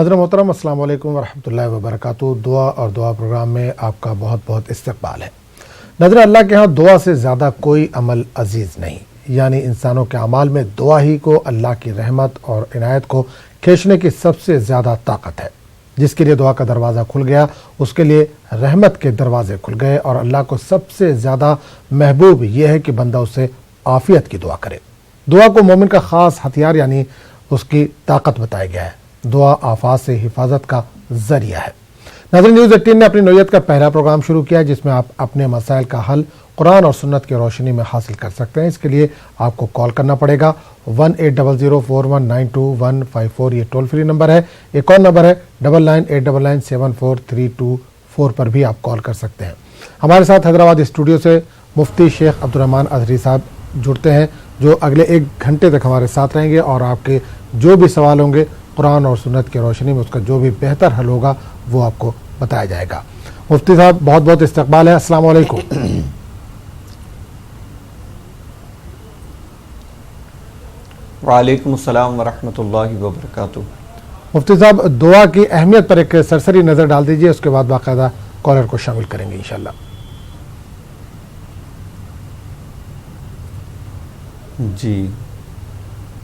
नाज़रीन मोहतरम अस्सलाम वालेकुम वरहमतुल्लाहि वबरकातुहू। दुआ और दुआ प्रोग्राम में आपका बहुत बहुत इस्तकबाल है। नाज़रीन, अल्लाह के यहाँ दुआ से ज़्यादा कोई अमल अजीज़ नहीं, यानी इंसानों के अमाल में दुआ ही को अल्लाह की रहमत और इनायत को खींचने की सबसे ज़्यादा ताकत है। जिसके लिए दुआ का दरवाज़ा खुल गया उसके लिए रहमत के दरवाजे खुल गए, और अल्लाह को सबसे ज़्यादा महबूब यह है कि बंदा उससे आफ़ियत की दुआ करे। दुआ को मोमिन का ख़ास हथियार यानी उसकी ताकत बताया गया है। दुआ आफात से हिफाजत का जरिया है। नाज़रीन, न्यूज़ 18 ने अपनी नौयत का पहला प्रोग्राम शुरू किया जिसमें आप अपने मसाइल का हल कुरान और सुन्नत की रोशनी में हासिल कर सकते हैं। इसके लिए आपको कॉल करना पड़ेगा 180041925154, ये टोल फ्री नंबर है। एक और नंबर है 9989974324 पर भी आप कॉल कर सकते हैं। हमारे साथ हैदराबाद स्टूडियो से मुफ्ती शेख अब्दुर्रहमान अजहरी साहब जुड़ते हैं, जो अगले 1 घंटे तक हमारे साथ रहेंगे और आपके जो भी सवाल होंगे कुरान और सुन्नत की रोशनी में उसका जो भी बेहतर हल होगा वो आपको बताया जाएगा। मुफ्ती साहब, बहुत बहुत इस्तकबाल है। अस्सलाम वालेकुम। वालेकुम अस्सलाम वरहमतुल्लाहि वबरकातुहू। मुफ्ती साहब, दुआ की अहमियत पर एक सरसरी नज़र डाल दीजिए, उसके बाद बाकायदा कॉलर को शामिल करेंगे इंशाल्लाह। जी,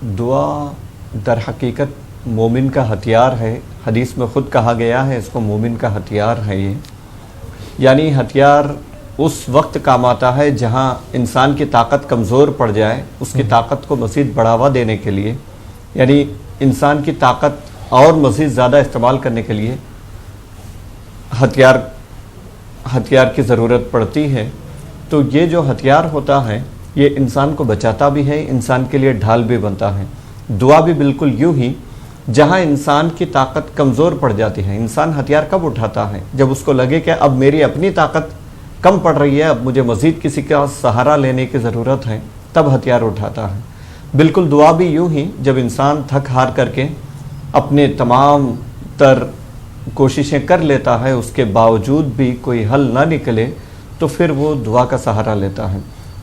दुआ दर हकीकत मोमिन का हथियार है। हदीस में ख़ुद कहा गया है इसको मोमिन का हथियार है ये, यानी हथियार उस वक्त काम आता है जहाँ इंसान की ताकत कमज़ोर पड़ जाए, उसकी ताकत को मज़ीद बढ़ावा देने के लिए, यानी इंसान की ताकत और मज़ीद ज़्यादा इस्तेमाल करने के लिए हथियार की ज़रूरत पड़ती है। तो ये जो हथियार होता है ये इंसान को बचाता भी है, इंसान के लिए ढाल भी बनता है। दुआ भी बिल्कुल यूं ही, जहां इंसान की ताकत कमज़ोर पड़ जाती है, इंसान हथियार कब उठाता है? जब उसको लगे कि अब मेरी अपनी ताकत कम पड़ रही है, अब मुझे मज़ीद किसी का सहारा लेने की ज़रूरत है, तब हथियार उठाता है। बिल्कुल दुआ भी यूं ही, जब इंसान थक हार करके अपने तमाम तर कोशिशें कर लेता है, उसके बावजूद भी कोई हल ना निकले, तो फिर वो दुआ का सहारा लेता है।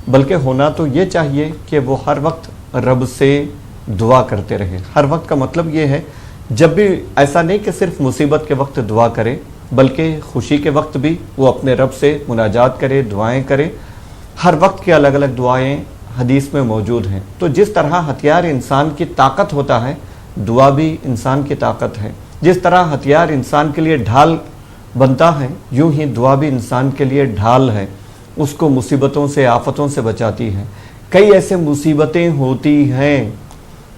बल्कि होना तो ये चाहिए कि वो हर वक्त रब से दुआ करते रहे। हर वक्त का मतलब ये है, जब भी ऐसा नहीं कि सिर्फ मुसीबत के वक्त दुआ करे, बल्कि खुशी के वक्त भी वो अपने रब से मुनाजात करे, दुआएं करे। हर वक्त की अलग अलग दुआएं हदीस में मौजूद हैं। तो जिस तरह हथियार इंसान की ताकत होता है, दुआ भी इंसान की ताकत है। जिस तरह हथियार इंसान के लिए ढाल बनता है, यूं ही दुआ भी इंसान के लिए ढाल है, उसको मुसीबतों से, आफतों से बचाती है। कई ऐसे मुसीबतें होती हैं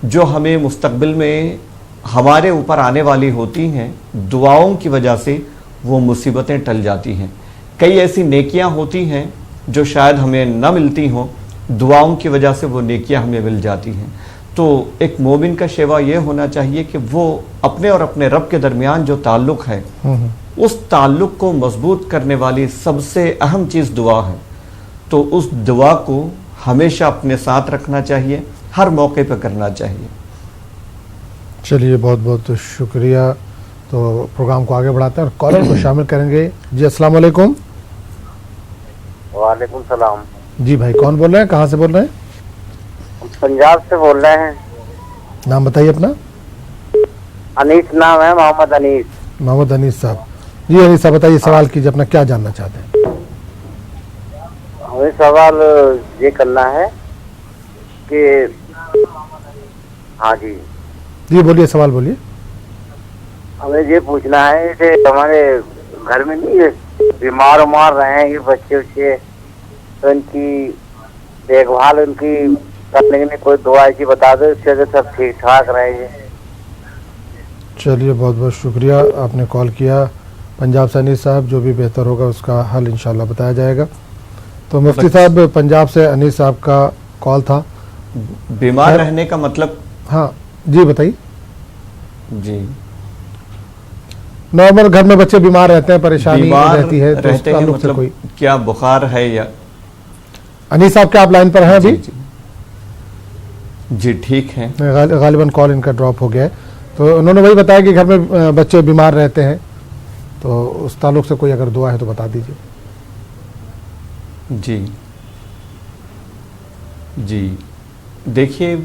जो हमें मुस्तकबिल में हमारे ऊपर आने वाली होती हैं, दुआओं की वजह से वो मुसीबतें टल जाती हैं। कई ऐसी नेकियां होती हैं जो शायद हमें न मिलती हों, दुआओं की वजह से वो नेकियां हमें मिल जाती हैं। तो एक मोमिन का शेवा ये होना चाहिए कि वो अपने और अपने रब के दरमियान जो ताल्लुक़ है, उस ताल्लुक़ को मजबूत करने वाली सबसे अहम चीज़ दुआ है। तो उस दुआ को हमेशा अपने साथ रखना चाहिए, हर मौके पर करना चाहिए। चलिए, बहुत बहुत शुक्रिया। तो प्रोग्राम को आगे बढ़ाते हैं और कॉलर को शामिल करेंगे। जी अस्सलाम वालेकुम। वालेकुम सलाम। जी भाई, कौन बोल रहे हैं, कहाँ से बोल रहे हैं? पंजाब से बोल रहे हैं। नाम बताइए अपना। अनीस नाम है, मोहम्मद अनीस। मोहम्मद अनीस साहब। जी अनीस साहब, बताइए, सवाल कीजिए, अपना क्या जानना चाहते हैं? हमें सवाल ये करना है कि हाँ जी बोलिए, सवाल बोलिए। हमें ये पूछना है कि हमारे घर में नहीं ये बीमार उमार रहे हैं ये बच्चे उच्चे, तो इनकी देखभाल उनकी करने के लिए कोई दुआ ऐसी बता दो इससे सब ठीक ठाक रहे। चलिए, बहुत बहुत शुक्रिया, आपने कॉल किया पंजाब से अनीस साहब। जो भी बेहतर होगा उसका हल इंशाल्लाह बताया जाएगा। तो मुफ्ती साहब, पंजाब से अनीस साहब का कॉल था। बीमार रहने का मतलब? हाँ जी, बताइए। जी, नॉर्मल घर में बच्चे बीमार रहते हैं, परेशानी रहती है, तो रहते हैं मतलब कोई क्या बुखार है या? अनीस साहब, क्या आप लाइन पर हैं अभी? जी ठीक है। गालिबन कॉल इनका ड्रॉप हो गया है। तो उन्होंने वही बताया कि घर में बच्चे बीमार रहते हैं, तो उस ताल्लुक से कोई अगर दुआ है तो बता दीजिए। जी, देखिए,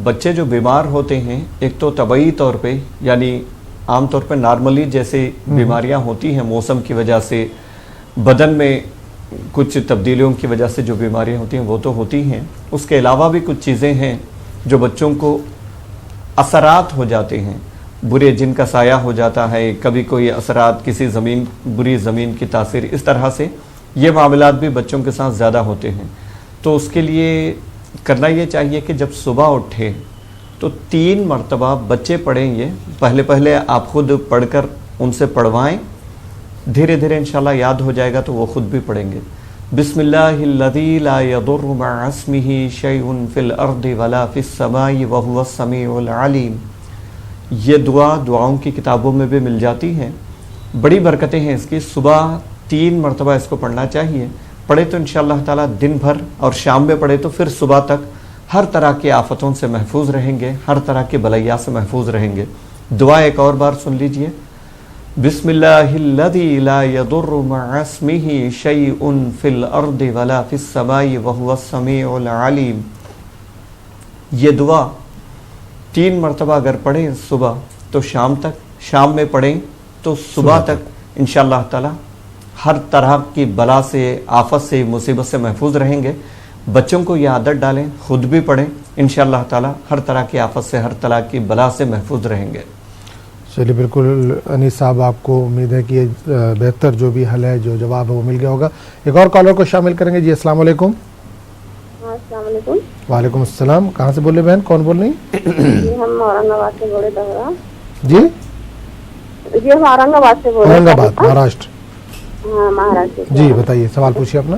बच्चे जो बीमार होते हैं, एक तो तबई तौर पे, यानी عام طور پہ نارملی جیسے بیماریاں ہوتی ہیں موسم کی وجہ سے، بدن میں کچھ تبدیلیوں کی وجہ سے جو بیماریاں ہوتی ہیں وہ تو ہوتی ہیں، اس کے علاوہ بھی کچھ چیزیں ہیں جو بچوں کو اثرات ہو جاتے ہیں، برے جن کا سایہ ہو جاتا ہے، کبھی کوئی اثرات کسی بری زمین کی تاثیر، اس طرح سے یہ معاملات بھی بچوں کے ساتھ زیادہ ہوتے ہیں۔ تو اس کے لیے کرنا یہ چاہیے کہ جب صبح اٹھے تو 3 مرتبہ بچے پڑھیں، یہ پہلے آپ خود پڑھ کر ان سے پڑھوائیں، دھیرے دھیرے انشاءاللہ یاد ہو جائے گا تو وہ خود بھی پڑھیں گے۔ بسم اللہ الذی لا یضر مع اسمہ شیء فی الارض ولا فی السماء وہو السمیع العلیم۔ یہ دعاؤں کی کتابوں میں بھی مل جاتی ہیں، بڑی برکتیں ہیں اس کی۔ صبح 3 مرتبہ اس کو پڑھنا چاہیے، پڑھے تو انشاءاللہ تعالی دن بھر، اور شام میں پڑھے تو پھر صبح تک ہر طرح کی آفتوں سے محفوظ رہیں گے، ہر طرح کی بلیا سے محفوظ رہیں گے۔ دعا ایک اور بار سن لیجئے، بسم اللہ الذی لا یضر مع اسمہ شیء فی الارض ولا فی السماء وہو السمیع العلیم۔ یہ دعا 3 مرتبہ اگر پڑھیں صبح تو شام تک، شام میں پڑھیں تو صبح تک انشاءاللہ تعالی ہر طرح کی بلا سے، آفت سے، مصیبت سے محفوظ رہیں گے۔ بچوں کو یہ عادت ڈالیں، خود بھی پڑھیں، انشاءاللہ تعالی ہر طرح کی آفت سے، ہر طرح کی بلا سے محفوظ رہیں گے۔ چلیے بالکل انیس صاحب، آپ کو امید ہے کہ یہ بہتر جو بھی حل ہے، جو جواب ہے وہ مل گیا ہوگا۔ ایک اور کالر کو شامل کریں گے۔ جی السلام علیکم۔ السلام علیکم۔ وعلیکم السلام، کہاں سے بول رہے بہن، کون بول رہی جی ہم اورنگ آباد سے بول رہے تھے۔ جی جی ہم اورنگ آباد سے بول رہے اورنگ آباد، مہاراشٹر۔ ہاں مہاراشٹر۔ جی بتائیے، سوال پوچھیے اپنا۔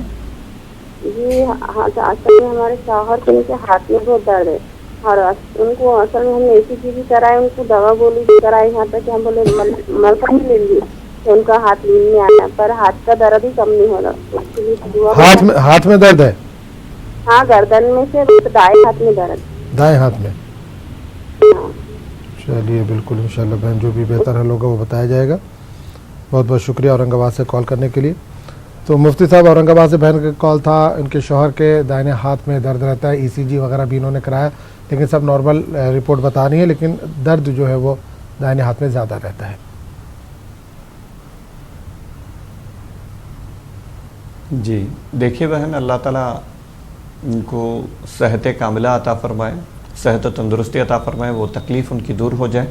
جی اصل میں ہمارے شوہر کے ان کے ہاتھ میں بہت درد ہے، اور ان کو اصل میں ہم نے ایسی چیز کرائے، ان کو دوا گولی بھی کرائی، یہاں تک کہ ہم بولے مرکم لے لیے کہ ان کا ہاتھ نہیں آیا، پر ہاتھ کا درد ہی کم نہیں ہو رہا۔ اس کے لیے دعا۔ ہاتھ میں درد ہے؟ ہاں گردن میں سے دائیں ہاتھ میں درد۔ دائیں ہاتھ میں؟ چلیے بالکل انشاءاللہ بہن جو بھی بہتر حل ہوگا وہ بتایا جائے گا۔ بہت بہت شکریہ اورنگ آباد سے کال کرنے کے لیے۔ تو مفتی صاحب اورنگ آباد سے بہن کا کال تھا، ان کے شوہر کے دائیں ہاتھ میں درد رہتا ہے، ECG وغیرہ بھی انہوں نے کرایا لیکن سب نارمل رپورٹ بتا رہی ہے، لیکن درد جو ہے وہ دائیں ہاتھ میں زیادہ رہتا ہے۔ جی دیکھیے بہن، اللہ تعالیٰ ان کو صحت کاملہ عطا فرمائے، صحت و تندرستی عطا فرمائے، وہ تکلیف ان کی دور ہو جائے۔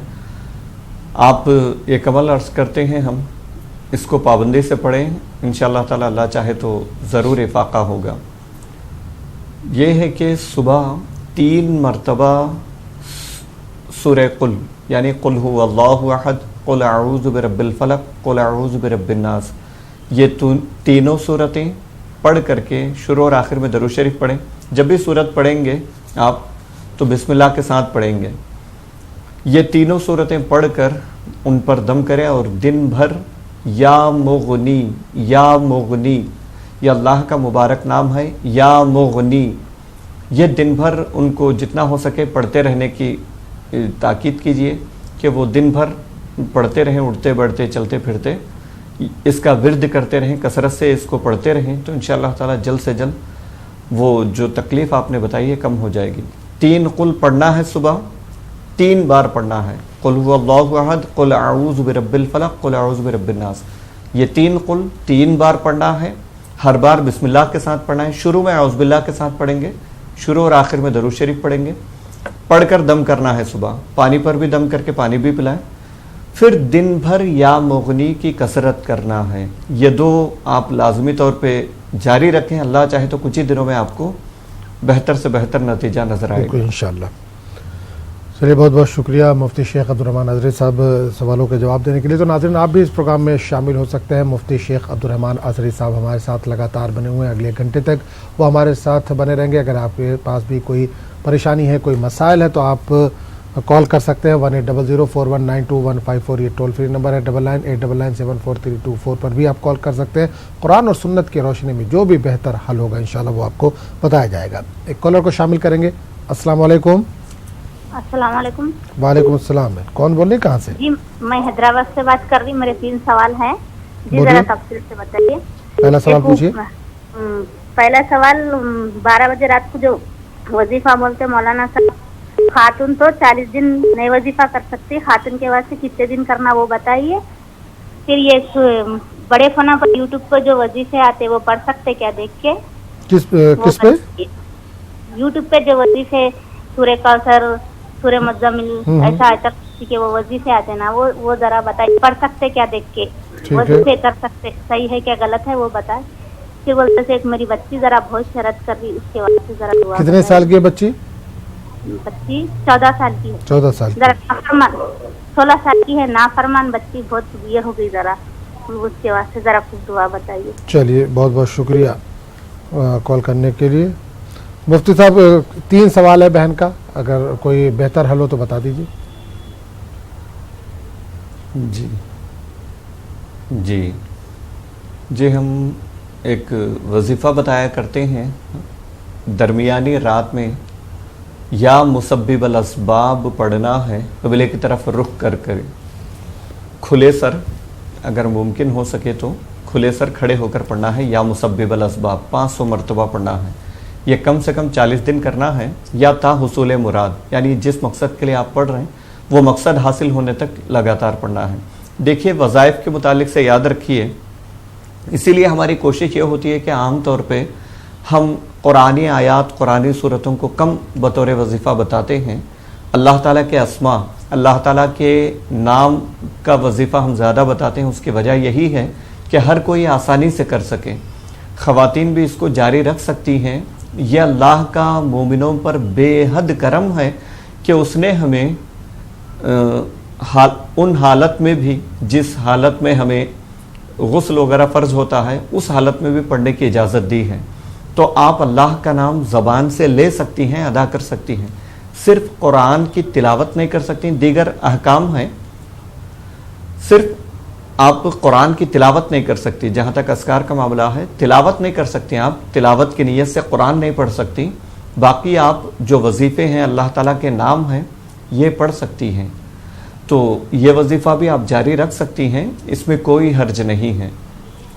آپ ایک عمل عرض کرتے ہیں، ہم اس کو پابندی سے پڑھیں، انشاءاللہ تعالی اللہ چاہے تو ضرور افاقہ ہوگا۔ یہ ہے کہ صبح 3 مرتبہ سورہ قل، یعنی قل هو اللہ احد، قل اعوذ برب الفلق، قل اعوذ برب الناس، یہ تینوں صورتیں پڑھ کر کے شروع اور آخر میں درود شریف پڑھیں۔ جب بھی صورت پڑھیں گے آپ تو بسم اللہ کے ساتھ پڑھیں گے۔ یہ تینوں صورتیں پڑھ کر ان پر دم کریں، اور دن بھر یا مغنی، یا مغنی، یہ اللہ کا مبارک نام ہے، یا مغنی، یہ دن بھر ان کو جتنا ہو سکے پڑھتے رہنے کی تاکید کیجئے کہ وہ دن بھر پڑھتے رہیں، اٹھتے بیٹھتے چلتے پھرتے اس کا ورد کرتے رہیں، کثرت سے اس کو پڑھتے رہیں، تو انشاءاللہ تعالی جلد سے جلد وہ جو تکلیف آپ نے بتائی ہے کم ہو جائے گی۔ 3 قل پڑھنا ہے، صبح 3 بار پڑھنا ہے، قل هو اللہ احد، قل اعوذ برب الفلق، قل اعوذ برب الناس، یہ 3 قل 3 بار پڑھنا ہے، ہر بار بسم اللہ کے ساتھ پڑھنا ہے۔ شروع میں اعوذ باللہ کے ساتھ پڑھیں گے، شروع اور آخر میں درود شریف پڑھیں گے، پڑھ کر دم کرنا ہے، صبح پانی پر بھی دم کر کے پانی بھی پلائیں، پھر دن بھر یا مغنی کی کثرت کرنا ہے۔ یہ 2 آپ لازمی طور پہ جاری رکھیں، اللہ چاہے تو کچھ ہی دنوں میں آپ کو بہتر سے بہتر نتیجہ نظر آئے گا انشاءاللہ۔ چلیے بہت بہت شکریہ مفتی شیخ عبدالرحمن اظہری صاحب سوالوں کے جواب دینے کے لیے۔ تو ناظرین آپ بھی اس پروگرام میں شامل ہو سکتے ہیں۔ مفتی شیخ عبدالرحمن اظہری صاحب ہمارے ساتھ لگاتار بنے ہوئے ہیں، اگلے گھنٹے تک وہ ہمارے ساتھ بنے رہیں گے۔ اگر آپ کے پاس بھی کوئی پریشانی ہے، کوئی مسائل ہے تو آپ کال کر سکتے ہیں 1800419215 یہ ٹول فری نمبر ہے، 9989974324 پر بھی آپ کال کر سکتے ہیں۔ قرآن اور سنت کی روشنی میں جو بھی بہتر حل ہوگا انشاءاللہ وہ آپ کو بتایا جائے گا۔ ایک کالر کو شامل کریں گے۔ السلام علیکم۔ السلام علیکم۔ وعلیکم السلام، کون بول رہی کہاں سے؟ جی میں حیدرآباد سے بات کر رہی ہوں، میرے 3 سوال ہیں جی، ذرا تفصیل سے بتائیے۔ پہلا سوال پوچھیے۔ پہلا سوال 12 بجے رات کو جو وظیفہ بولتے مولانا صاحب، खातून तो 40 दिन नहीं वजीफा कर सकती, खातून के वास्ते कितने दिन करना वो बताइए। फिर ये बड़े फोना पर यूट्यूब पर जो वजीफे आते वो पढ़ सकते क्या देख के? किस पे? यूट्यूब पे जो वजीफे सूर्य कौसर, सूर्य मुज़्ज़मिल ऐसा आयत के वो वजीफे आते ना, वो जरा बताइए, पढ़ सकते क्या देख के? वजीफे कर सकते, सही है क्या गलत है वो बताए। फिर बोलते से एक मेरी बच्ची जरा बहुत शरत कर रही, उसके वास्ते जरा दुआ। कितने साल की है बच्ची? बच्ची 14 साल की है। 14 साल की। जरा नाफरमान, 16 साल की है, नाफरमान बच्ची, बहुत ये हो गई, जरा उसके वास्ते जरा कुछ दुआ बताइए। चलिए, बहुत बहुत शुक्रिया कॉल करने के लिए। मुफ्ती साहब 3 सवाल है बहन का, अगर कोई बेहतर हल हो तो बता दीजिए। जी जी जी, हम एक वजीफ़ा बताया करते हैं दरमियानी रात में, या मुसब्बिबल असबाब पढ़ना है क़िबले की तरफ रुख कर खुले सर, अगर मुमकिन हो सके तो खुले सर खड़े होकर पढ़ना है, या मुसब्बिबल असबाब 500 मरतबा पढ़ना है। ये कम से कम 40 दिन करना है, या ता हुसूल मुराद, यानी जिस मकसद के लिए आप पढ़ रहे हैं वो मकसद हासिल होने तक लगातार पढ़ना है। देखिए, वज़ाइफ के मुतालिक से याद रखिए, इसीलिए हमारी कोशिश ये होती है कि आम तौर पे हम कुरानी आयात, कुरानी सूरतों को कम बतौर वजीफ़ा बताते हैं। अल्लाह ताला के अस्मा, अल्लाह ताला के नाम का वजीफ़ा हम ज़्यादा बताते हैं। उसकी वजह यही है कि हर कोई आसानी से कर सके, ख़वातीन भी इसको जारी रख सकती हैं। यह अल्लाह का मोमिनों पर बेहद करम है कि उसने हमें उन हालत में भी, जिस हालत में हमें गुस्ल वगैरह फ़र्ज होता है, उस हालत में भी पढ़ने की इजाज़त दी है। तो आप अल्लाह का नाम ज़बान से ले सकती हैं, अदा कर सकती हैं, सिर्फ कुरान की तिलावत नहीं कर सकती। दीगर अहकाम हैं, सिर्फ आप कुरान की तिलावत नहीं कर सकती। जहाँ तक अस्कार का मामला है, तिलावत नहीं कर सकती आप, तिलावत की नीयत से कुरान नहीं पढ़ सकती। बाकी आप जो वजीफ़े हैं, अल्लाह ताला के नाम हैं, ये पढ़ सकती हैं। तो ये वजीफ़ा भी आप जारी रख सकती हैं, इसमें कोई हर्ज नहीं है,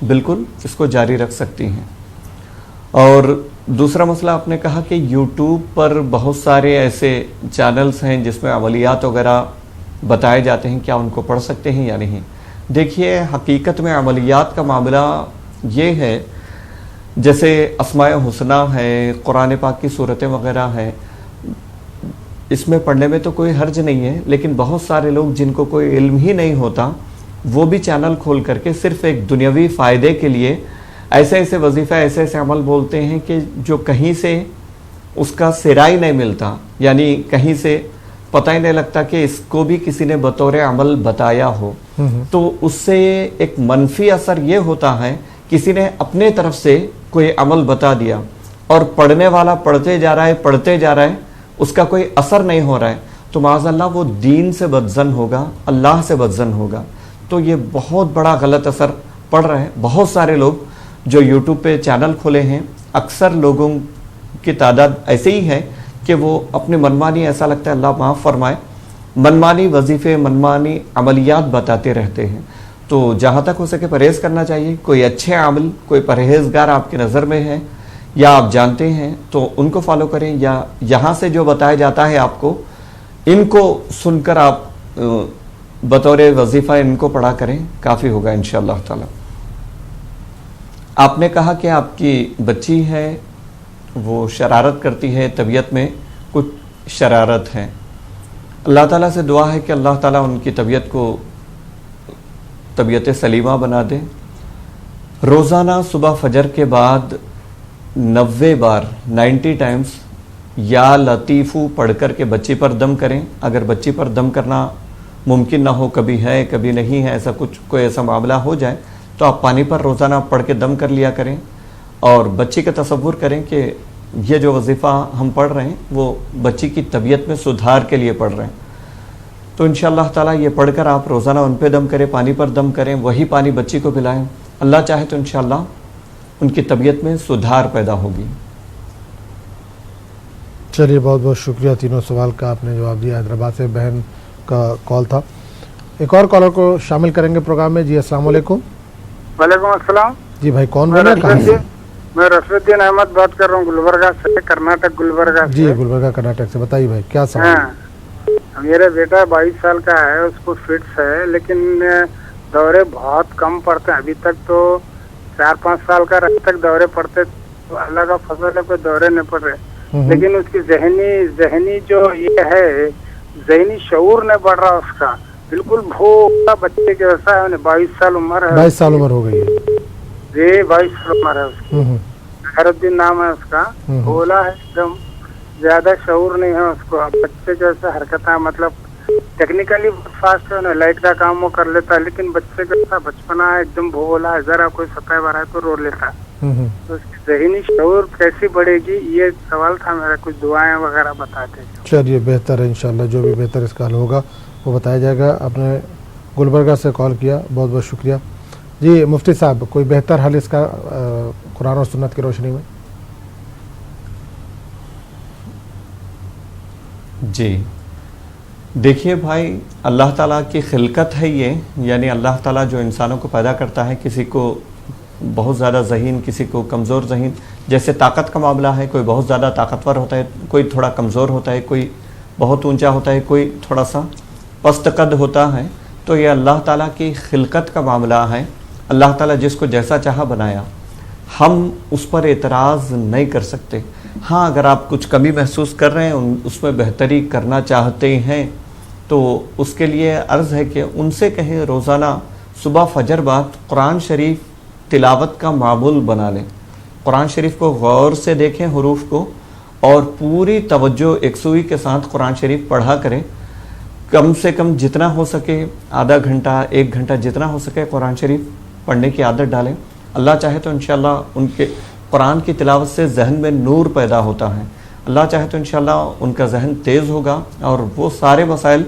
बिल्कुल इसको जारी रख सकती हैं। और दूसरा मसला आपने कहा कि यूट्यूब पर बहुत सारे ऐसे चैनल्स हैं जिसमें अमलियात वगैरह बताए जाते हैं, क्या उनको पढ़ सकते हैं या नहीं? देखिए, हकीकत में अमलियात का मामला ये है, जैसे अस्माए हुस्ना है, कुरान पाक की सूरतें वगैरह हैं, इसमें पढ़ने में तो कोई हर्ज नहीं है। लेकिन बहुत सारे लोग जिनको कोई इल्म ही नहीं होता, वो भी चैनल खोल करके सिर्फ एक दुनियावी फ़ायदे के लिए ऐसे ऐसे वजीफ़ा, ऐसे ऐसे अमल बोलते हैं कि जो कहीं से उसका सिरा ही नहीं मिलता, यानी कहीं से पता ही नहीं लगता कि इसको भी किसी ने बतौर अमल बताया हो। तो उससे एक मनफी असर ये होता है, किसी ने अपने तरफ से कोई अमल बता दिया और पढ़ने वाला पढ़ते जा रहा है, पढ़ते जा रहा है, उसका कोई असर नहीं हो रहा है, तो माज़अल्लाह वो दीन से बदज़न होगा, अल्लाह से बदज़न होगा। तो ये बहुत बड़ा गलत असर पड़ रहा है। बहुत सारे लोग जो यूट्यूब पे चैनल खोले हैं, अक्सर लोगों की तादाद ऐसे ही है कि वो अपनी मनमानी, ऐसा लगता है अल्लाह माफ़ फरमाए, मनमानी वजीफ़े, मनमानी अमलियात बताते रहते हैं। तो जहाँ तक हो सके परहेज़ करना चाहिए। कोई अच्छे आमिल, कोई परहेज़गार आपकी नज़र में है या आप जानते हैं तो उनको फॉलो करें, या यहाँ से जो बताया जाता है आपको, इनको सुनकर आप बतौर वजीफ़ा इनको पढ़ा करें, काफ़ी होगा इंशाअल्लाह ताला। आपने कहा कि आपकी बच्ची है, वो शरारत करती है, तबीयत में कुछ शरारत है। अल्लाह ताला से दुआ है कि अल्लाह ताला उनकी तबीयत को तबीयत सलीमा बना दे। रोज़ाना सुबह फजर के बाद 90 बार 90 टाइम्स या लतीफ़ू पढ़ कर के बच्ची पर दम करें। अगर बच्ची पर दम करना मुमकिन ना हो, कभी है कभी नहीं है, ऐसा कुछ कोई ऐसा मामला हो जाए, तो आप पानी पर रोज़ाना पढ़ के दम कर लिया करें। और बच्ची का तसव्वुर करें कि ये जो वजीफ़ा हम पढ़ रहे हैं वो बच्ची की तबीयत में सुधार के लिए पढ़ रहे हैं। तो इंशाअल्लाह ताला ये पढ़कर आप रोज़ाना उन पे दम करें, पानी पर दम करें, वही पानी बच्ची को पिलाएं। अल्लाह चाहे तो इंशाअल्लाह उनकी तबीयत में सुधार पैदा होगी। चलिए, बहुत बहुत शुक्रिया, तीनों सवाल का आपने जवाब दिया। हैदराबाद से बहन का कॉल था। एक और कॉलर को शामिल करेंगे प्रोग्राम में। जी अस्सलाम वालेकुम। वालेकुम अस्सलाम। जी भाई, कौन बोल रहे हैं, कहाँ से? میں رفیدین احمد بات کر رہا ہوں گلبرگہ سے, کرناٹک گلبرگہ سے. جی گلبرگہ کرناٹک سے, بتائیے بھائی کیا سوال. ہاں, میرا بیٹا 22 سال کا ہے, اس کو فٹس ہے, لیکن دورے بہت کم پڑتے ہیں. ابھی تک تو 4-5 سال کا رہنے تک دورے پڑتے, تو اللہ کا فضل ہے کوئی دورے نہیں پڑ رہے. لیکن اس کی ذہنی جو یہ ہے, ذہنی شعور نہیں بڑھ رہا اس کا, بالکل بھولا بچے کے ویسا ہے. 22 سال عمر ہے, 22 سال عمر ہو گئی ہے جی 22 سال عمر ہے اس کی. خیرالدین نام ہے اس کا. بھولا ہے ایک دم, زیادہ شعور نہیں ہے اس کو. اب بچے جیسے حرکتیں, مطلب ٹیکنیکلی بہت فاسٹ ہے, لائٹ کا کام وہ کر لیتا ہے, لیکن بچے جیسا بچپنا ہے, ایک دم بھولا ہے, ذرا کوئی سطح بھرا ہے تو رو لیتا ہے. تو اس کی ذہنی شعور کیسی بڑھے گی, یہ سوال تھا میرا. کچھ دعائیں وغیرہ بتاتے. چلیے بہتر ہے انشاءاللہ, جو بھی بہتر اس کا حل ہوگا وہ بتایا جائے گا. آپ نے گلبرگہ سے کال کیا, بہت بہت شکریہ. جی مفتی صاحب, کوئی بہتر حل اس کا قرآن اور سنت کی روشنی میں؟ جی دیکھیے بھائی, اللہ تعالیٰ کی خلقت ہے یہ, یعنی اللہ تعالیٰ جو انسانوں کو پیدا کرتا ہے, کسی کو بہت زیادہ ذہین, کسی کو کمزور ذہین. جیسے طاقت کا معاملہ ہے, کوئی بہت زیادہ طاقتور ہوتا ہے, کوئی تھوڑا کمزور ہوتا ہے, کوئی بہت اونچا ہوتا ہے, کوئی تھوڑا سا پست قد ہوتا ہے. تو یہ اللہ تعالیٰ کی خلقت کا معاملہ ہے. اللہ تعالیٰ جس کو جیسا چاہا بنایا, ہم اس پر اعتراض نہیں کر سکتے. ہاں اگر آپ کچھ کمی محسوس کر رہے ہیں, اس میں بہتری کرنا چاہتے ہیں, تو اس کے لیے عرض ہے کہ ان سے کہیں روزانہ صبح فجر بعد قرآن شریف تلاوت کا معمول بنا لیں. قرآن شریف کو غور سے دیکھیں, حروف کو, اور پوری توجہ یکسوئی کے ساتھ قرآن شریف پڑھا کریں. کم سے کم جتنا ہو سکے, آدھا گھنٹہ 1 گھنٹہ جتنا ہو سکے قرآن شریف پڑھنے کی عادت ڈالیں. اللہ چاہے تو انشاءاللہ ان کے قرآن کی تلاوت سے ذہن میں نور پیدا ہوتا ہے. اللہ چاہے تو انشاءاللہ ان کا ذہن تیز ہوگا, اور وہ سارے مسائل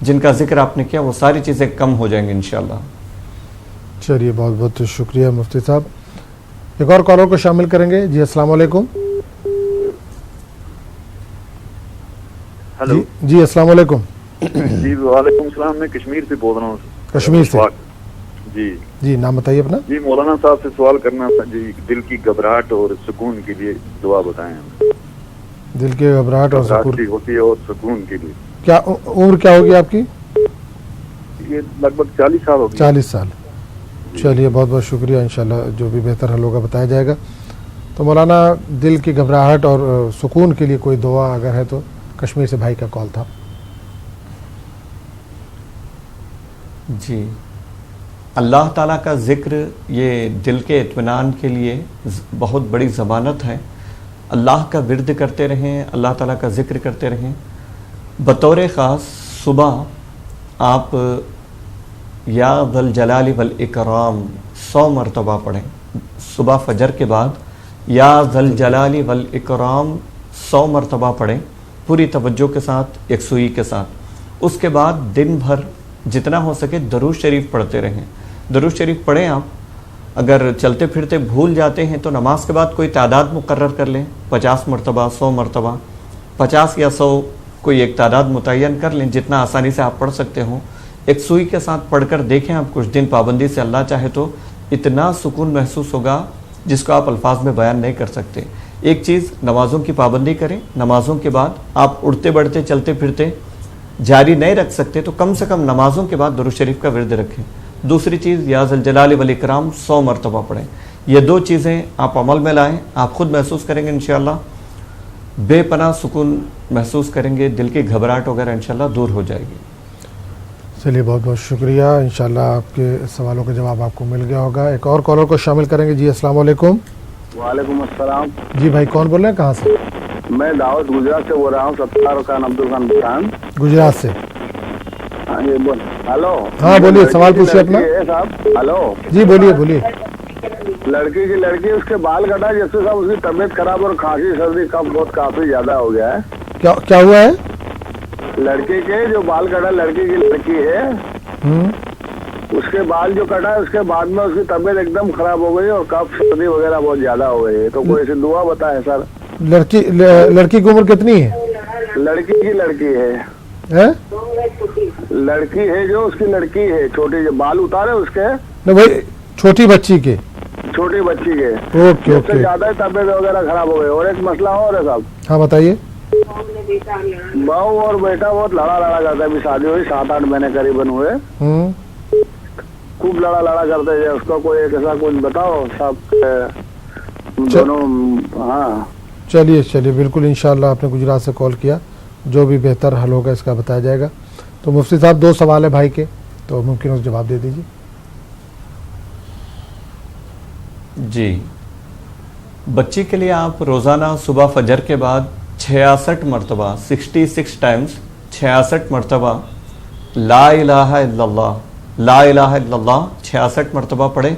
جن کا ذکر آپ نے کیا, وہ ساری چیزیں کم ہو جائیں گی انشاءاللہ. چلیے بہت بہت شکریہ مفتی صاحب. ایک اور کالر کو شامل کریں گے. جی السلام علیکم. ہلو جی السلام علیکم. جی وعلیکم السلام, میں کشمیر سے بول رہا ہوں. کشمیر سے, جی نام بتائیے اپنا. جی مولانا صاحب سے سوال کرنا تھا جی, دل کی گھبراہٹ اور سکون کے لیے دعا بتائیں. دل کی گھبراہٹ اور سکون ہوتی ہے, اور سکون کے لیے کیا عمر کیا ہوگی آپ کی؟ یہ لگ بھگ 40 سال ہوگی. 40 سال. چلیے بہت بہت شکریہ, انشاءاللہ جو بھی بہتر حل ہوگا بتایا جائے گا. تو مولانا دل کی گھبراہٹ اور سکون کے لیے کوئی دعا اگر ہے تو, کشمیر سے بھائی کا کال تھا. جی اللہ تعالیٰ کا ذکر یہ دل کے اطمینان کے لیے بہت بڑی ضمانت ہے. اللہ کا ورد کرتے رہیں, اللہ تعالیٰ کا ذکر کرتے رہیں. بطور خاص صبح آپ یا ذا الجلال والاکرام 100 مرتبہ پڑھیں. صبح فجر کے بعد یا ذا الجلال والاکرام 100 مرتبہ پڑھیں, پوری توجہ کے ساتھ, یکسوئی کے ساتھ. اس کے بعد دن بھر جتنا ہو سکے درود شریف پڑھتے رہیں. درود شریف پڑھیں آپ. اگر چلتے پھرتے بھول جاتے ہیں تو نماز کے بعد کوئی تعداد مقرر کر لیں, 50 مرتبہ, 100 مرتبہ, 50 یا 100 کوئی ایک تعداد متعین کر لیں, جتنا آسانی سے آپ پڑھ سکتے ہوں. ایک سوئی کے ساتھ پڑھ کر دیکھیں آپ کچھ دن پابندی سے, اللہ چاہے تو اتنا سکون محسوس ہوگا جس کو آپ الفاظ میں بیان نہیں کر سکتے. ایک چیز, نمازوں کی پابندی کریں. نمازوں کے بعد آپ اڑتے بڑھتے چلتے پھرتے جاری نہیں رکھ سکتے تو کم سے کم نمازوں کے بعد درود شریف کا ورد رکھیں. دوسری چیز, یا ذا الجلال والاکرام 100 مرتبہ پڑھیں. یہ 2 چیزیں آپ عمل میں لائیں, آپ خود محسوس کریں گے انشاءاللہ, بے پناہ سکون محسوس کریں گے, دل کی گھبراہٹ وغیرہ انشاءاللہ دور ہو جائے گی. چلیے بہت بہت شکریہ, انشاءاللہ آپ کے سوالوں کا جواب آپ کو مل گیا ہوگا. ایک اور کالر کو شامل کریں گے. جی السلام علیکم. وعلیکم السلام. جی بھائی کون بول رہے ہیں, کہاں سے؟ میں دعوت گجرات سے بول رہا ہوں, ستار خان عبدل خان خان, گجرات سے. ہاں جی بول. ہلو ہاں بولیے, سوال پوچھیے اپنا. صاحب ہلو. جی بولیے بولیے. لڑکی اس کے بال کٹا, جس سے صاحب اس کی طبیعت خراب اور کھانسی سردی کف بہت کافی زیادہ ہو گیا ہے. کیا ہوا ہے؟ لڑکی کے جو بال کٹا, لڑکی کی لڑکی ہے, اس کے بال جو کٹا ہے اس کے بعد میں اس کی طبیعت ایک دم خراب ہو گئی اور کف سردی وغیرہ بہت زیادہ ہو گئی ہے. تو کوئی ایسی دعا بتائیں سر. لڑکی کی عمر کتنی ہے؟ لڑکی کی لڑکی ہے, لڑکی ہے جو اس کی لڑکی ہے, چھوٹی جو بال اتارے اس کے. نہیں بھائی, چھوٹی بچی کے. छोटी बच्ची के। ओके उससे ओके, ज्यादा ही तबीयत वगैरह खराब हो गई। और एक मसला और है साहब, हाँ बताइए। बहू और बेटा बहुत लड़ा करते, अभी शादी हुई 7-8 महीने करीबन हुए, खूब लड़ा करते हैं। उसका कोई एक ऐसा कुछ बताओ साहब दोनों। हाँ चलिए बिल्कुल, इंशाल्लाह आपने गुजरात से कॉल किया, जो भी बेहतर हल होगा इसका बताया जाएगा। तो मुफ्ती साहब 2 सवाल है भाई के, तो मुमकिन हो जवाब दे दीजिए। जी, बच्ची के लिए आप रोज़ाना सुबह फजर के बाद 66 मरतबा 66 टाइम्स 66 मरतबा ला इलाहा इल्लल्लाह 66 मरतबा पढ़े।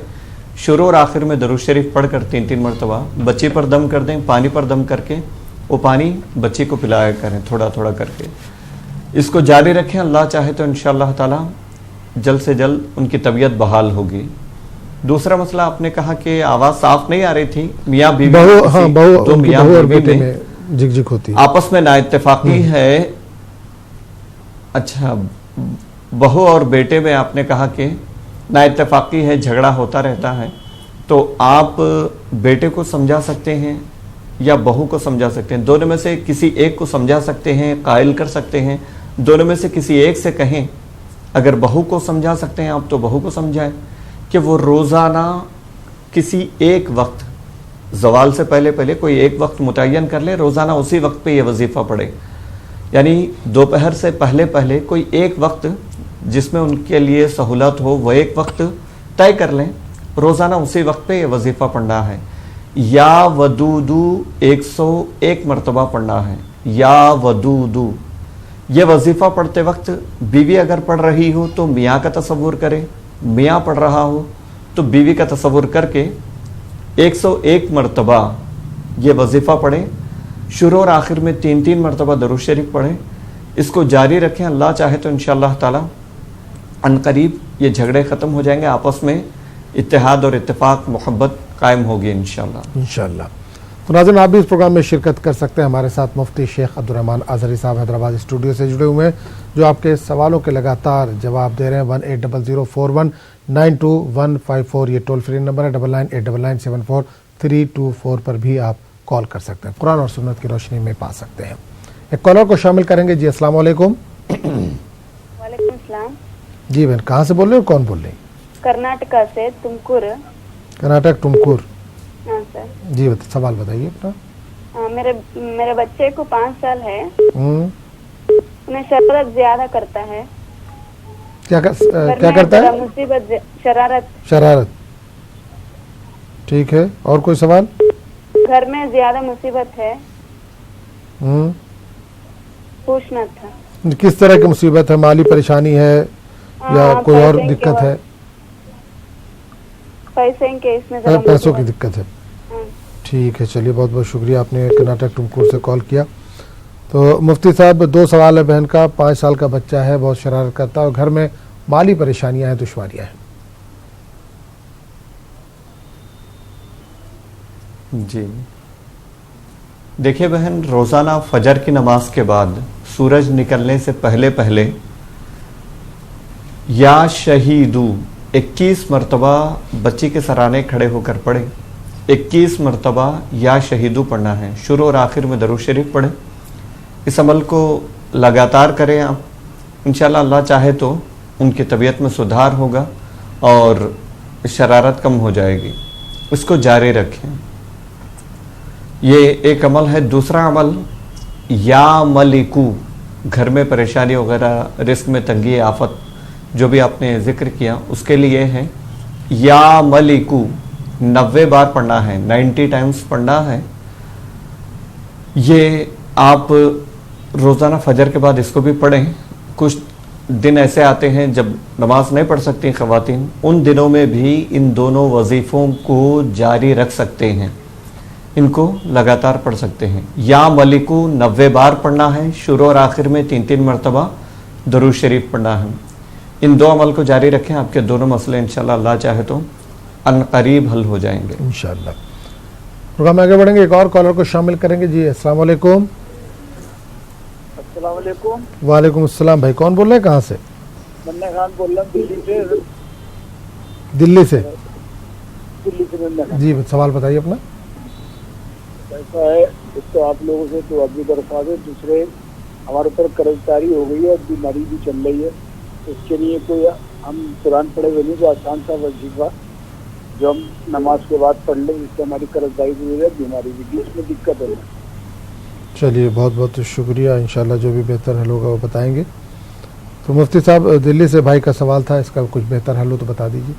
शुरू और आखिर में दरूद शरीफ पढ़कर 3-3 मरतबा बच्ची पर दम कर दें, पानी पर दम करके वो पानी बच्ची को पिलाया करें थोड़ा थोड़ा करके। इसको जारी रखें, अल्लाह चाहे तो इंशाअल्लाह ताला जल्द से जल्द उनकी तबीयत बहाल होगी। दूसरा मसला, आपने कहा कि आवाज़ साफ नहीं आ रही थी, मियाँ बीवी बहू मियाँ और बीवी बेटे में में झिकझिक होती है, आपस में नाइत्तेफाकी है। अच्छा, बहू और बेटे में आपने कहा कि नाइत्तेफाकी है, झगड़ा होता रहता है, तो आप बेटे को समझा सकते हैं या बहू को समझा सकते हैं? दोनों में से किसी एक को समझा सकते हैं, कायल कर सकते हैं। दोनों में से किसी एक से कहें, अगर बहू को समझा सकते हैं आप तो बहू को समझाएं कि वो रोज़ाना किसी एक वक्त, ज़वाल से पहले पहले कोई एक वक्त मुतय्यन कर ले, रोज़ाना उसी वक्त पे ये वजीफ़ा पढ़े। यानी दोपहर से पहले पहले कोई एक वक्त जिसमें उनके लिए सहूलत हो, वह एक वक्त तय कर लें, रोज़ाना उसी वक्त पे ये वजीफ़ा पढ़ना है। या वदूदू 101 मरतबा पढ़ना है, या वदूदू। ये वजीफ़ा पढ़ते वक्त बीवी अगर पढ़ रही हो तो मियाँ का तसव्वुर करें, मियाँ पढ़ रहा हो तो बीवी का तसव्वुर करके 101 मरतबा ये वजीफ़ा पढ़ें। शुरू और आखिर में 3-3 मरतबा दरूद शरीफ पढ़ें। इसको जारी रखें, अल्लाह चाहे तो इंशाअल्लाह ताला अनकरीब ये झगड़े ख़त्म हो जाएंगे, आपस में इत्तेहाद और इत्तेफाक मोहब्बत कायम होगी इंशाअल्लाह। तो नाज़रीन, आप भी इस प्रोग्राम में शिरकत कर सकते हैं। हमारे साथ मुफ्ती शेख अब्दुर्रहमान अज़हरी साहब हैदराबाद स्टूडियो से जुड़े हुए हैं, जो आपके सवालों के लगातार जवाब दे रहे हैं। 180041925154 ये टोल फ्री नंबर है। 9989974324 पर भी आप कॉल कर सकते हैं, कुरान और सुन्नत की रोशनी में पा सकते हैं। एक कॉलर को शामिल करेंगे। जी अस्सलाम वालेकुम। वालेकुम अस्सलाम। जी बहन, कहाँ से बोल रहे हो, कौन बोल रही? कर्नाटका से, तुमकुर। कर्नाटक, तुमकुर। हाँ सर। जी सवाल बताइए अपना। मेरे बच्चे को 5 साल है, उन्हें शरारत ज्यादा करता है। क्या करता है? मुसीबत, शरारत। ठीक है, और कोई सवाल? घर में ज्यादा मुसीबत है, पूछना था। किस तरह की मुसीबत है? माली परेशानी है या कोई और दिक्कत है? पैसों की दिक्कत है। ठीक है, चलिए बहुत बहुत शुक्रिया, आपने कर्नाटक तुमकुर से कॉल किया। तो मुफ्ती साहब 2 सवाल है। बहन का 5 साल का बच्चा है, बहुत शरारत करता है और घर में माली परेशानियां हैं, दुश्वारियां हैं। जी देखिए बहन, रोज़ाना फजर की नमाज के बाद सूरज निकलने से पहले पहले या शहीदू 21 मरतबा बच्ची के सराहने खड़े होकर पढ़े। 21 मरतबा या शहीदू पढ़ना है। शुरू और आखिर में दरूद शरीफ पढ़े। इस अमल को लगातार करें आप, इंशाल्लाह अल्लाह चाहे तो उनकी तबीयत में सुधार होगा और शरारत कम हो जाएगी। इसको जारी रखें, ये एक अमल है। दूसरा अमल, या मलिकू, घर में परेशानी वगैरह, रिस्क में तंगी, आफत, जो भी आपने जिक्र किया उसके लिए है। या मलिकू 90 बार पढ़ना है, 90 टाइम्स पढ़ना है। ये आप रोज़ाना फजर के बाद इसको भी पढ़ें। कुछ दिन ऐसे आते हैं जब नमाज नहीं पढ़ सकती ख़वातीन, उन दिनों में भी इन दोनों वजीफ़ों को जारी रख सकते हैं, इनको लगातार पढ़ सकते हैं। या मलिकू 90 बार पढ़ना है। शुरू और आखिर में 3-3 मरतबा दरूद शरीफ पढ़ना है। इन 2 अमल को जारी रखें, आपके दोनों मसले इंशाल्लाह अल्लाह चाहे तो अनकरीब हल हो जाएंगे इंशाल्लाह। प्रोग्राम में आगे बढ़ेंगे, एक और कॉलर को शामिल करेंगे। जी अस्सलाम वालेकुम। अस्सलाम वालेकुम। वालेकुम अस्सलाम। भाई कौन बोल रहे हैं, कहाँ से? मन्ना खान बोल रहा हूँ, दिल्ली से। दिल्ली से? दिल्ली से नंदन। जी सवाल बताइए अपना। ऐसा है, एक तो आप लोगों से तो अभी दरख्वास्त है, दूसरे हमारे ऊपर कर्जदारी हो गई है, बीमारी भी चल रही है, इसके लिए कोई हम कुरान पढ़े हुए नहीं, तो आसान सा वजीफा जो हम नमाज के बाद पढ़ लें, जिससे हमारी कर्जदारी भी हो जाए, बीमारी भी, बीच में दिक्कत है। चलिए बहुत बहुत शुक्रिया, इंशाल्लाह जो भी बेहतर हल होगा वो बताएंगे। तो मुफ्ती साहब दिल्ली से भाई का सवाल था, इसका कुछ बेहतर हल हो तो बता दीजिए।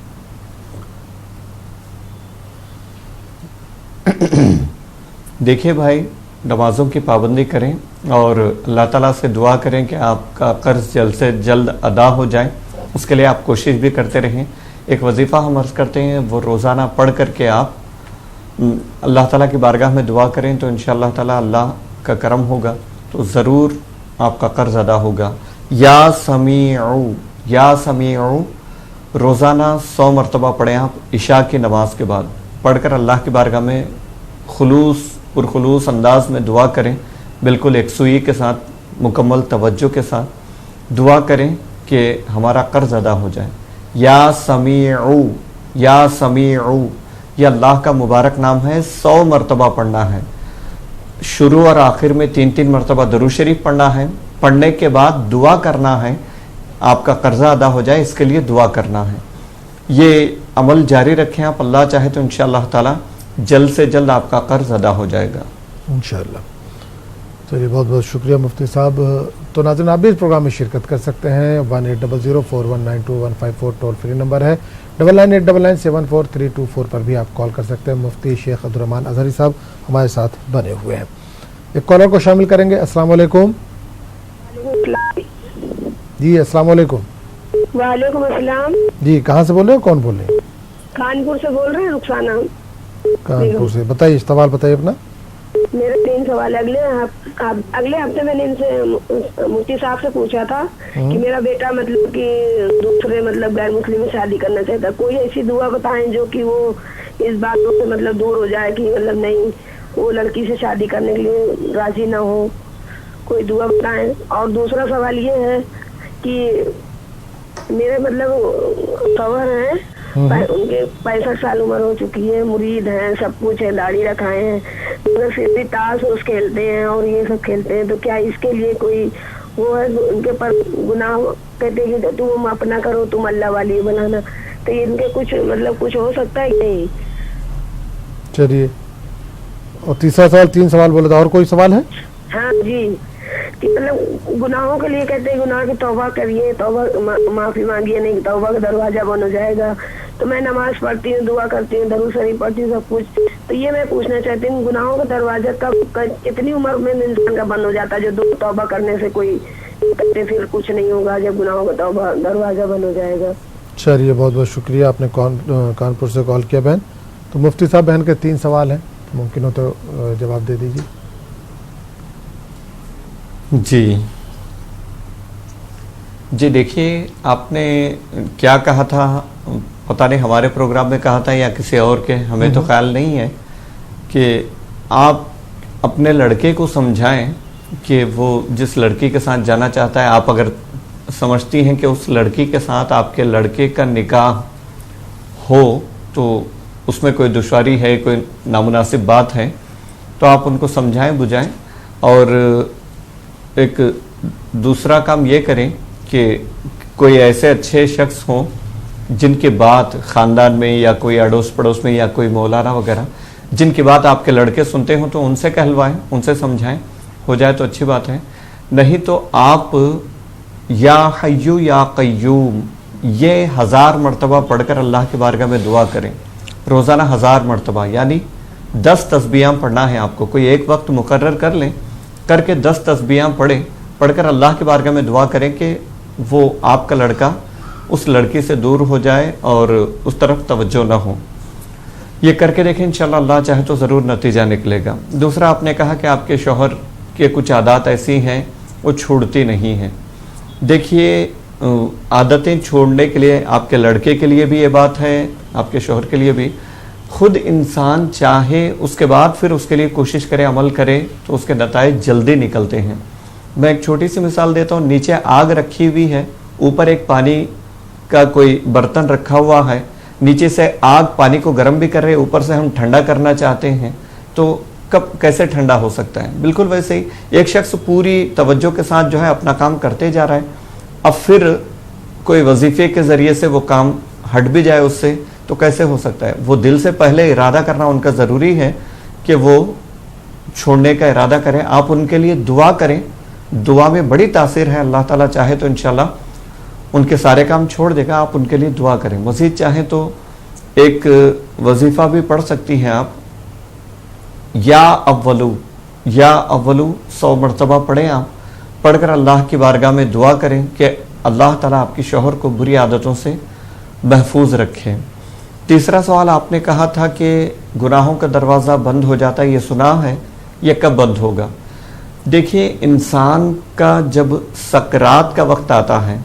देखिए भाई, नमाज़ों की पाबंदी करें और अल्लाह ताला से दुआ करें कि आपका कर्ज जल्द से जल्द अदा हो जाए, उसके लिए आप कोशिश भी करते रहें। एक वजीफ़ा हम अर्ज़ करते हैं, वो रोज़ाना पढ़ करके आप अल्लाह ताला की बारगाह में दुआ करें तो इंशाअल्लाह ताला अल्लाह का करम होगा, तो ज़रूर आपका कर्ज अदा होगा। या समीउ रोज़ाना 100 मरतबा पढ़ें आप इशा की नमाज के बाद, पढ़कर अल्लाह की बारगाह में पुरखुलूस अंदाज में दुआ करें, बिल्कुल एकसुई के साथ, मुकम्मल तवज्जो के साथ दुआ करें कि हमारा कर्ज अदा हो जाए। या समीउ यह अल्लाह का मुबारक नाम है, 100 मरतबा पढ़ना है। शुरू और आखिर में 3-3 मरतबा दरूद शरीफ पढ़ना है। पढ़ने के बाद दुआ करना है, आपका कर्जा अदा हो जाए, इसके लिए दुआ करना है। ये अमल जारी रखें आप, अल्लाह चाहे तो इंशाअल्लाह ताला जल्द से जल्द आपका कर्ज अदा हो जाएगा इंशाअल्लाह। चलिए बहुत बहुत शुक्रिया मुफ्ती साहब। तो नाज़रीन, आप भी इस प्रोग्राम में शिरकत कर सकते हैं। 180041922154 टोल फ्री नंबर है। 9989974324 पर भी आप कॉल कर सकते हैं। मुफ्ती शेख अब्दुर्रहमान अजहरी साहब हमारे साथ बने हुए हैं। एक कॉलर को शामिल करेंगे। अस्सलाम वालेकुम। जी अस्सलाम वालेकुम। वालेकुम अस्सलाम। जी कहाँ से बोल रहे हो, कौन बोल रहे हैं? कानपुर से बोल रहे हैं, रुखसाना। कानपुर से। बताइए, सवाल बताइए अपना। मेरे 3 सवाल। अगले हफ्ते मैंने इनसे मुफ्ती साहब से पूछा था कि मेरा बेटा मतलब कि दूसरे मतलब गैर मुस्लिम में शादी करना चाहता, कोई ऐसी दुआ बताएं जो कि वो इस बातों से मतलब दूर हो जाए कि मतलब नहीं वो लड़की से शादी करने के लिए राजी ना हो, कोई दुआ बताएं। और दूसरा सवाल ये है कि मेरे मतलब सवर हैं, उनके 65 साल उम्र हो चुकी है, मुरीद हैं, सब कुछ है, दाढ़ी रखाए हैं, मगर फिर भी ताश उस खेलते हैं और ये सब खेलते हैं, तो क्या इसके लिए कोई वो है उनके पर गुनाह? कहते हैं कि तुम अपना करो, तुम अल्लाह वाली बनाना, तो इनके कुछ मतलब कुछ हो सकता है कि नहीं? चलिए, और तीसरा सवाल, 3 सवाल बोले था, और कोई सवाल है? हाँ जी, कि मतलब गुनाहों के लिए कहते हैं गुनाह की तौबा करिए, तौबा माफी मांगिए, नहीं तौबा का दरवाजा बंद हो जाएगा। तो मैं नमाज पढ़ती हूँ, दुआ करती हूँ, दरूद शरीफ पढ़ती हूँ, सब कुछ। तो ये मैं पूछना चाहती हूँ, गुनाहों का दरवाजा कितनी उम्र में इंसान का बंद हो जाता है? जो तौबा करने से कोई कहते फिर कुछ नहीं होगा, जब गुनाहों का तौबा दरवाजा बंद हो जाएगा। चलिए बहुत बहुत शुक्रिया, आपने कानपुर से कॉल किया बहन। तो मुफ्ती साहब, बहन के 3 सवाल हैं, मुमकिन हो तो जवाब दे दीजिए। जी देखिए, आपने क्या कहा था, पता नहीं हमारे प्रोग्राम में कहा था या किसी और के, हमें तो ख्याल नहीं है, कि आप अपने लड़के को समझाएं कि वो जिस लड़की के साथ जाना चाहता है, आप अगर समझती हैं कि उस लड़की के साथ आपके लड़के का निकाह हो तो उसमें कोई दुश्वारी है, कोई नामुनासिब बात है, तो आप उनको समझाएं बुझाएं। और एक दूसरा काम ये करें कि कोई ऐसे अच्छे शख्स हों जिनकी बात ख़ानदान में या कोई अड़ोस पड़ोस में या कोई मौलाना वगैरह जिनकी बात आपके लड़के सुनते हो, तो उनसे कहलवाएं, उनसे समझाएं, हो जाए तो अच्छी बात है। नहीं तो आप या हय्यू या क़य्यूम ये 1000 मरतबा पढ़कर अल्लाह की बारगाह में दुआ करें, रोज़ाना 1000 मरतबा, यानी 10 तस्बीहां पढ़ना है आपको। कोई एक वक्त मुकर्रर कर लें, करके 10 तस्बीहां पढ़कर अल्लाह की बारगाह में दुआ करें कि वो आपका लड़का उस लड़की से दूर हो जाए और उस तरफ तवज्जो ना हो। ये करके देखें, इंशाल्लाह अल्लाह चाहे तो ज़रूर नतीजा निकलेगा। दूसरा, आपने कहा कि आपके शौहर के कुछ आदत ऐसी हैं वो छूटती नहीं हैं। देखिए, आदतें छोड़ने के लिए आपके लड़के के लिए भी ये बात है, आपके शौहर के लिए भी, खुद इंसान चाहे उसके बाद फिर उसके लिए कोशिश करे, अमल करे, तो उसके नताइज जल्दी निकलते हैं। मैं एक छोटी सी मिसाल देता हूँ। नीचे आग रखी हुई है, ऊपर एक पानी का कोई बर्तन रखा हुआ है, نیچے سے آگ پانی کو گرم بھی کر رہے, اوپر سے ہم ٹھنڈا کرنا چاہتے ہیں, تو کب کیسے ٹھنڈا ہو سکتا ہے؟ بالکل ویسے ہی ایک شخص پوری توجہ کے ساتھ جو ہے اپنا کام کرتے جا رہا ہے, اب پھر کوئی وظیفے کے ذریعے سے وہ کام ہٹ بھی جائے اس سے, تو کیسے ہو سکتا ہے؟ وہ دل سے پہلے ارادہ کرنا ان کا ضروری ہے کہ وہ چھوڑنے کا ارادہ کریں. آپ ان کے لیے دعا کریں, دعا میں بڑی تاثیر ہے, اللہ تعالیٰ چاہے تو انشاءاللہ ان کے سارے کام چھوڑ دے گا. آپ ان کے لیے دعا کریں. مزید چاہیں تو ایک وظیفہ بھی پڑھ سکتی ہیں آپ, یا اولو 100 مرتبہ پڑھیں آپ, پڑھ کر اللہ کی بارگاہ میں دعا کریں کہ اللہ تعالیٰ آپ کی شوہر کو بری عادتوں سے محفوظ رکھے. تیسرا سوال آپ نے کہا تھا کہ گناہوں کا دروازہ بند ہو جاتا ہے, یہ سنا ہے, یہ کب بند ہوگا؟ دیکھیے, انسان کا جب سکرات کا وقت آتا ہے,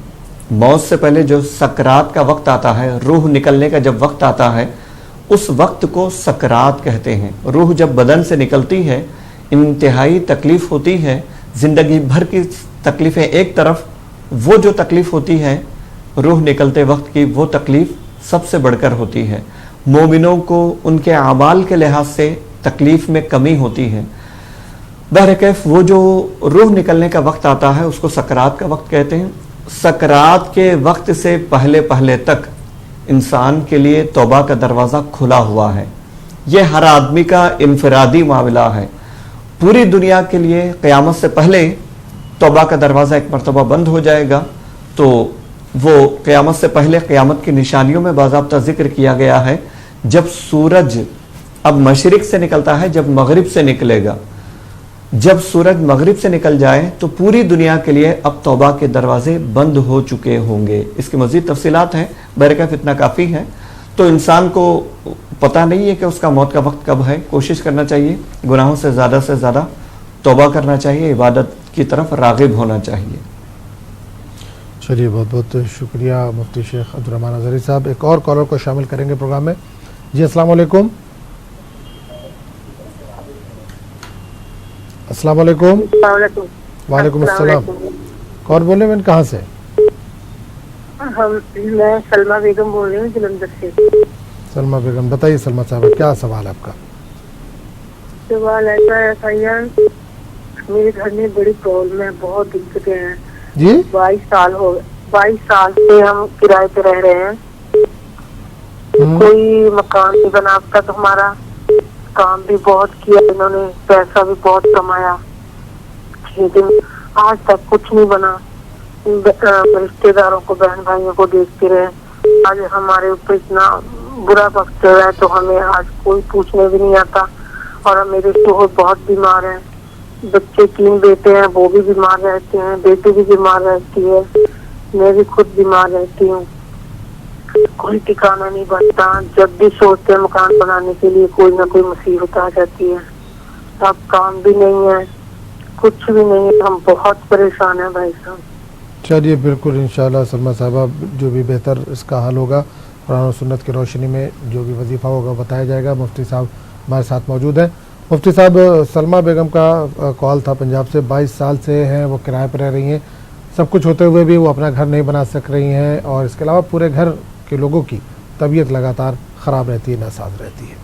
موت سے پہلے جو سکرات کا وقت آتا ہے, روح نکلنے کا جب وقت آتا ہے, اس وقت کو سکرات کہتے ہیں. روح جب بدن سے نکلتی ہے, انتہائی تکلیف ہوتی ہے, زندگی بھر کی تکلیفیں ایک طرف, وہ جو تکلیف ہوتی ہے روح نکلتے وقت کی, وہ تکلیف سب سے بڑھ کر ہوتی ہے. مومنوں کو ان کے اعمال کے لحاظ سے تکلیف میں کمی ہوتی ہے. بہرکیف وہ جو روح نکلنے کا وقت آتا ہے اس کو سکرات کا وقت کہتے ہیں. سکرات کے وقت سے پہلے تک انسان کے لیے توبہ کا دروازہ کھلا ہوا ہے. یہ ہر آدمی کا انفرادی معاملہ ہے. پوری دنیا کے لیے قیامت سے پہلے توبہ کا دروازہ ایک مرتبہ بند ہو جائے گا, تو وہ قیامت سے پہلے قیامت کی نشانیوں میں باضابطہ ذکر کیا گیا ہے, جب سورج اب مشرق سے نکلتا ہے, جب مغرب سے نکلے گا, جب سورج مغرب سے نکل جائے تو پوری دنیا کے لیے اب توبہ کے دروازے بند ہو چکے ہوں گے. اس کی مزید تفصیلات ہیں, بہرکیف اتنا کافی ہے. تو انسان کو پتہ نہیں ہے کہ اس کا موت کا وقت کب ہے. کوشش کرنا چاہیے, گناہوں سے زیادہ توبہ کرنا چاہیے, عبادت کی طرف راغب ہونا چاہیے. چلیے, بہت بہت شکریہ مفتی شیخ عبدالرحمن اظہری صاحب. ایک اور کالر کو شامل کریں گے پروگرام میں. جی السلام علیکم. السلام علیکم. وعلیکم السلام. کون بول رہے ہیں, کہاں سے؟ میں سلمہ بیگم بول رہی ہوں جلندھر سے. سلمہ بیگم, بتائیے سلمہ صاحبہ, کیا سوال ہے آپ کا؟ سوال ایسا ہے بھائیان, میرے گھر میں بڑی پرابلم ہے, بہت دقتیں ہیں. جی 22 سال سے ہم کرائے پہ رہ رہے ہیں. کوئی مکان نہیں بنا اب تک. ہمارا کام بھی بہت کیا انہوں نے, پیسہ بھی بہت کمایا, لیکن آج تک کچھ نہیں بنا. رشتے داروں کو, بہن بھائیوں کو دیکھتے رہے. آج ہمارے اوپر اتنا برا وقت ہو رہا ہے تو ہمیں آج کوئی پوچھنے بھی نہیں آتا. اور میرے شوہر بہت بیمار ہیں, بچے 3 بیٹے ہیں, وہ بھی بیمار رہتے ہیں, بیٹی بھی بیمار رہتی ہے, میں بھی خود بیمار رہتی ہوں. کوئی ٹھکانا نہیں بنتا. جب بھی سوچتے ہیں مکان بنانے کے لیے کوئی نہ کوئی مصیبت آ جاتی ہے. اب کام بھی نہیں ہے, کچھ بھی نہیں ہے. ہم بہت پریشان ہیں بھائی صاحب. چلیے بالکل انشاءاللہ سلمہ صاحبہ, جو بھی بہتر اس کا حل ہوگا, قرآن و سنت کی روشنی میں جو بھی وظیفہ ہوگا بتایا جائے گا. مفتی صاحب ہمارے ساتھ موجود ہیں. مفتی صاحب, سلمہ بیگم کا کال تھا پنجاب سے, 22 سال سے ہیں وہ کرائے پر رہ رہی ہیں. سب کچھ ہوتے ہوئے بھی وہ اپنا گھر نہیں بنا سک رہی ہیں, اور اس کے علاوہ پورے گھر کے لوگوں کی طبیعت لگاتار خراب رہتی ہے, ناساز رہتی ہے.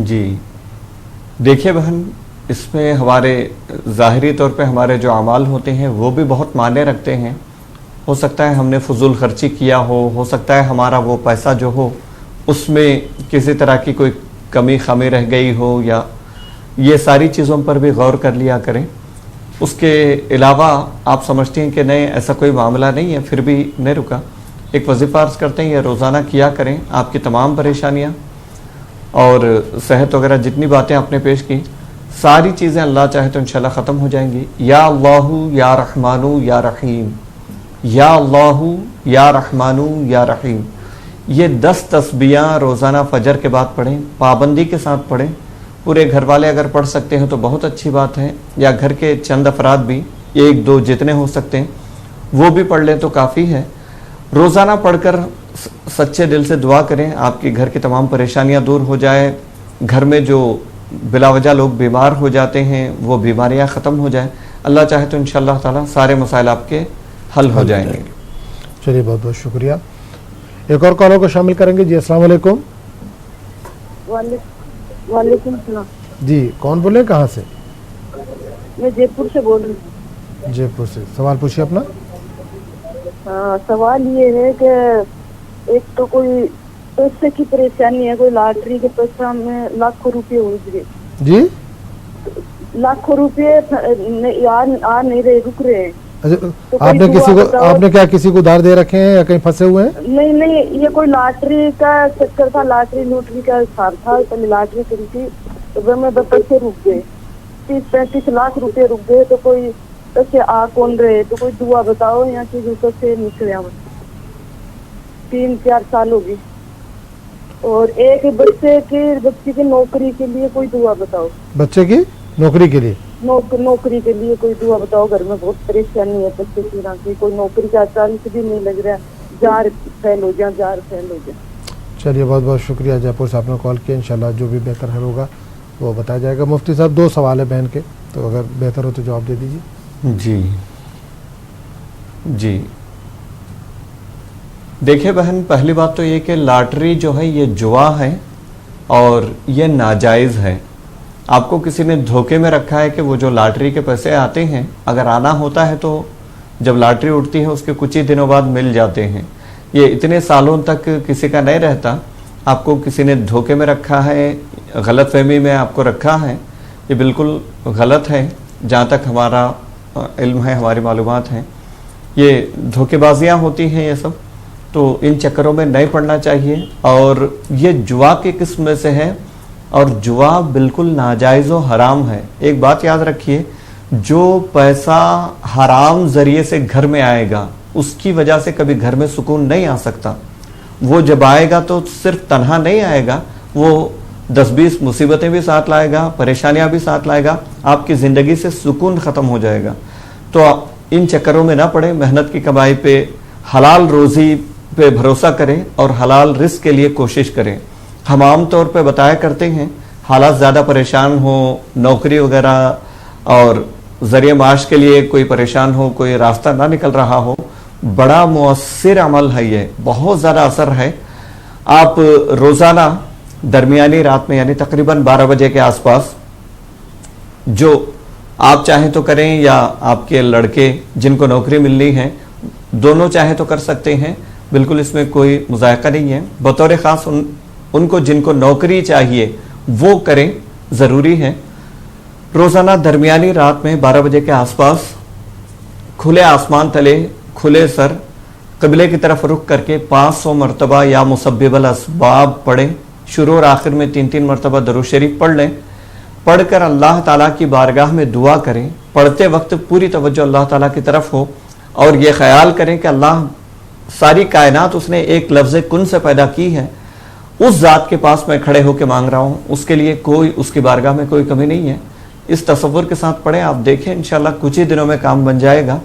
جی دیکھیے بہن, اس میں ہمارے ظاہری طور پہ ہمارے جو اعمال ہوتے ہیں وہ بھی بہت معنی رکھتے ہیں. ہو سکتا ہے ہم نے فضول خرچی کیا ہو سکتا ہے ہمارا وہ پیسہ جو ہو اس میں کسی طرح کی کوئی کمی خامی رہ گئی ہو, یا یہ ساری چیزوں پر بھی غور کر لیا کریں. اس کے علاوہ آپ سمجھتے ہیں کہ نہیں ایسا کوئی معاملہ نہیں ہے, پھر بھی نہیں رکا, ایک وظیفہ عرض کرتے ہیں, یہ روزانہ کیا کریں. آپ کی تمام پریشانیاں اور صحت وغیرہ جتنی باتیں آپ نے پیش کی, ساری چیزیں اللہ چاہے تو انشاءاللہ ختم ہو جائیں گی. یا اللہ یا رحمانو یا رحیم, یا اللہ یا رحمانو یا رحیم, یہ 10 تسبیحاں روزانہ فجر کے بعد پڑھیں, پابندی کے ساتھ پڑھیں. پورے گھر والے اگر پڑھ سکتے ہیں تو بہت اچھی بات ہے, یا گھر کے چند افراد بھی 1-2 جتنے ہو سکتے ہیں وہ بھی پڑھ لیں تو کافی ہے. روزانہ پڑھ کر سچے دل سے دعا کریں, آپ کی گھر کی تمام پریشانیاں دور ہو جائے, گھر میں جو بلا وجہ لوگ بیمار ہو جاتے ہیں وہ بیماریاں ختم ہو جائیں. اللہ چاہے تو انشاءاللہ تعالی سارے مسائل آپ کے हल हो जाएंगे। चलिए बहुत बहुत शुक्रिया। एक और कॉलर को शामिल करेंगे जी। अस्सलाम वालेकुम। वालेकुम सलाम। जी कौन बोले, कहाँ से? मैं जयपुर से बोल रही हूँ। जयपुर से, सवाल पूछिए अपना। सवाल ये है कि एक तो कोई पैसे की परेशानी है, कोई लॉटरी के पैसा में लाखों रुपए उड़ गए जी। लाखों रुपए आ नहीं रहे, रुक रहे हैं। अच्छा, तो आपने किसी को, आपने क्या किसी को उधार दे रखे हैं या कहीं फंसे हुए हैं? नहीं, ये कोई लॉटरी का चक्कर था, लॉटरी का हिसाब था। पहले लॉटरी करी थी तो वो में पैसे रुक गए, 30-35 लाख रुपए रुक गए। तो कोई पैसे आ कौन रहे, तो कोई दुआ बताओ यहाँ की पैसे निकले। 3-4 साल हो गई। और एक बच्चे की नौकरी के लिए कोई दुआ बताओ। बच्चे की नौकरी के लिए? नौकरी के लिए कोई दुआ बताओ। घर में बहुत परेशानी है बच्चे की, कोई नौकरी का चांस भी नहीं लग रहा, जार फेल हो जाए। चलिए बहुत बहुत शुक्रिया जयपुर से आपने कॉल किया। इंशाल्लाह जो भी बेहतर हल होगा वो बताया जाएगा। मुफ्ती साहब 2 सवाल है बहन के, तो अगर बेहतर हो तो जवाब दे दीजिए। जी देखिए बहन, पहली बात तो ये कि लॉटरी जो है ये जुआ है और ये नाजायज़ है। आपको किसी ने धोखे में रखा है कि वो जो लॉटरी के पैसे आते हैं, अगर आना होता है तो जब लॉटरी उठती है उसके कुछ ही दिनों बाद मिल जाते हैं। ये इतने सालों तक किसी का नहीं रहता। आपको किसी ने धोखे में रखा है, गलत फहमी में आपको रखा है, ये बिल्कुल गलत है। जहाँ तक हमारा इल्म है, हमारी मालूमात हैं, ये धोखेबाजियाँ होती हैं ये सब। तो इन चक्करों में नहीं पड़ना चाहिए। और ये जुआ की किस्म में से है और जुआ बिल्कुल नाजायज़ व हराम है। एक बात याद रखिए, जो पैसा हराम जरिए से घर में आएगा उसकी वजह से कभी घर में सुकून नहीं आ सकता। वो जब आएगा तो सिर्फ तन्हा नहीं आएगा, वो 10-20 मुसीबतें भी साथ लाएगा, परेशानियां भी साथ लाएगा, आपकी ज़िंदगी से सुकून ख़त्म हो जाएगा। तो आप इन चक्करों में ना पड़े, मेहनत की कमाई पे, हलाल रोज़ी पे भरोसा करें और हलाल रिस्क के लिए कोशिश करें। हम आम तौर पे बताया करते हैं, हालात ज़्यादा परेशान हो, नौकरी वगैरह और ज़रिए माश के लिए कोई परेशान हो, कोई रास्ता ना निकल रहा हो, बड़ा मुअस्सिर अमल है ये, बहुत ज़्यादा असर है। आप रोज़ाना दरमियानी रात में यानी तकरीबन 12 बजे के आसपास, जो आप चाहें तो करें या आपके लड़के जिनको नौकरी मिलनी है दोनों चाहे तो कर सकते हैं, बिल्कुल इसमें कोई मुज़ायका नहीं है। बतौर ख़ास उनको जिनको नौकरी चाहिए वो करें, ज़रूरी है। रोज़ाना दरमियानी रात में 12 बजे के आसपास खुले आसमान तले, खुले सर, क़िबले की तरफ रुख करके 500 मरतबा या मुसब्बिबल असबाब पढ़ें। शुरू और आखिर में 3-3 मरतबा दरूद शरीफ पढ़ लें। पढ़कर अल्लाह ताला की बारगाह में दुआ करें। पढ़ते वक्त पूरी तवज्जो अल्लाह ताला की तरफ हो और ये ख्याल करें कि अल्लाह सारी कायनात उसने एक लफ्ज़ कुन से पैदा की है, उस ज़ात के पास मैं खड़े होकर मांग रहा हूँ, उसके लिए कोई, उसकी बारगाह में कोई कमी नहीं है। इस तसव्वुर के साथ पढ़ें, आप देखें इंशाल्लाह कुछ ही दिनों में काम बन जाएगा।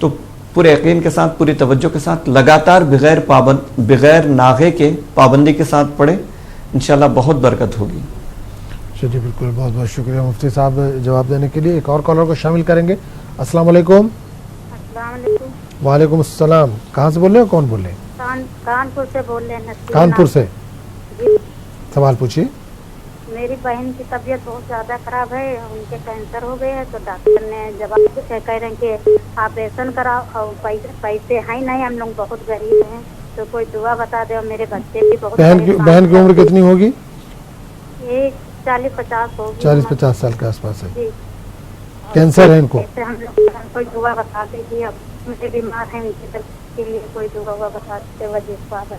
तो पूरे यकीन के साथ, पूरी तवज्जो के साथ, लगातार बगैर नागे के पाबंदी के साथ पढ़ें, इंशाल्लाह बहुत बरकत होगी। चलिए बिल्कुल, बहुत बहुत शुक्रिया मुफ्ती साहब जवाब देने के लिए। एक और कॉलर को शामिल करेंगे। अस्सलाम वालेकुम। वालेकुम अस्सलाम। कहाँ से बोल रहे हो, कौन बोल रहे हैं? कानपुर से बोल रहे हैं। कानपुर से? सवाल पूछिए। मेरी बहन की तबीयत बहुत ज्यादा खराब है, उनके कैंसर हो गए हैं, तो डॉक्टर ने जवाब कह रहे हैं कि ऑपरेशन कराओ और पैसे हैं नहीं, हम लोग बहुत गरीब हैं, तो कोई दुआ बता दे। और मेरे बच्चे भी बहुत। बहन की उम्र कितनी होगी? ये 40-50 होगी। 40-50 साल के आसपास है। कैंसर है इनको? हम लोग कोई दुआ बता दीजिए, अब मुझे बीमार है, उनके के लिए कोई दुआ बता दीजिए वजह।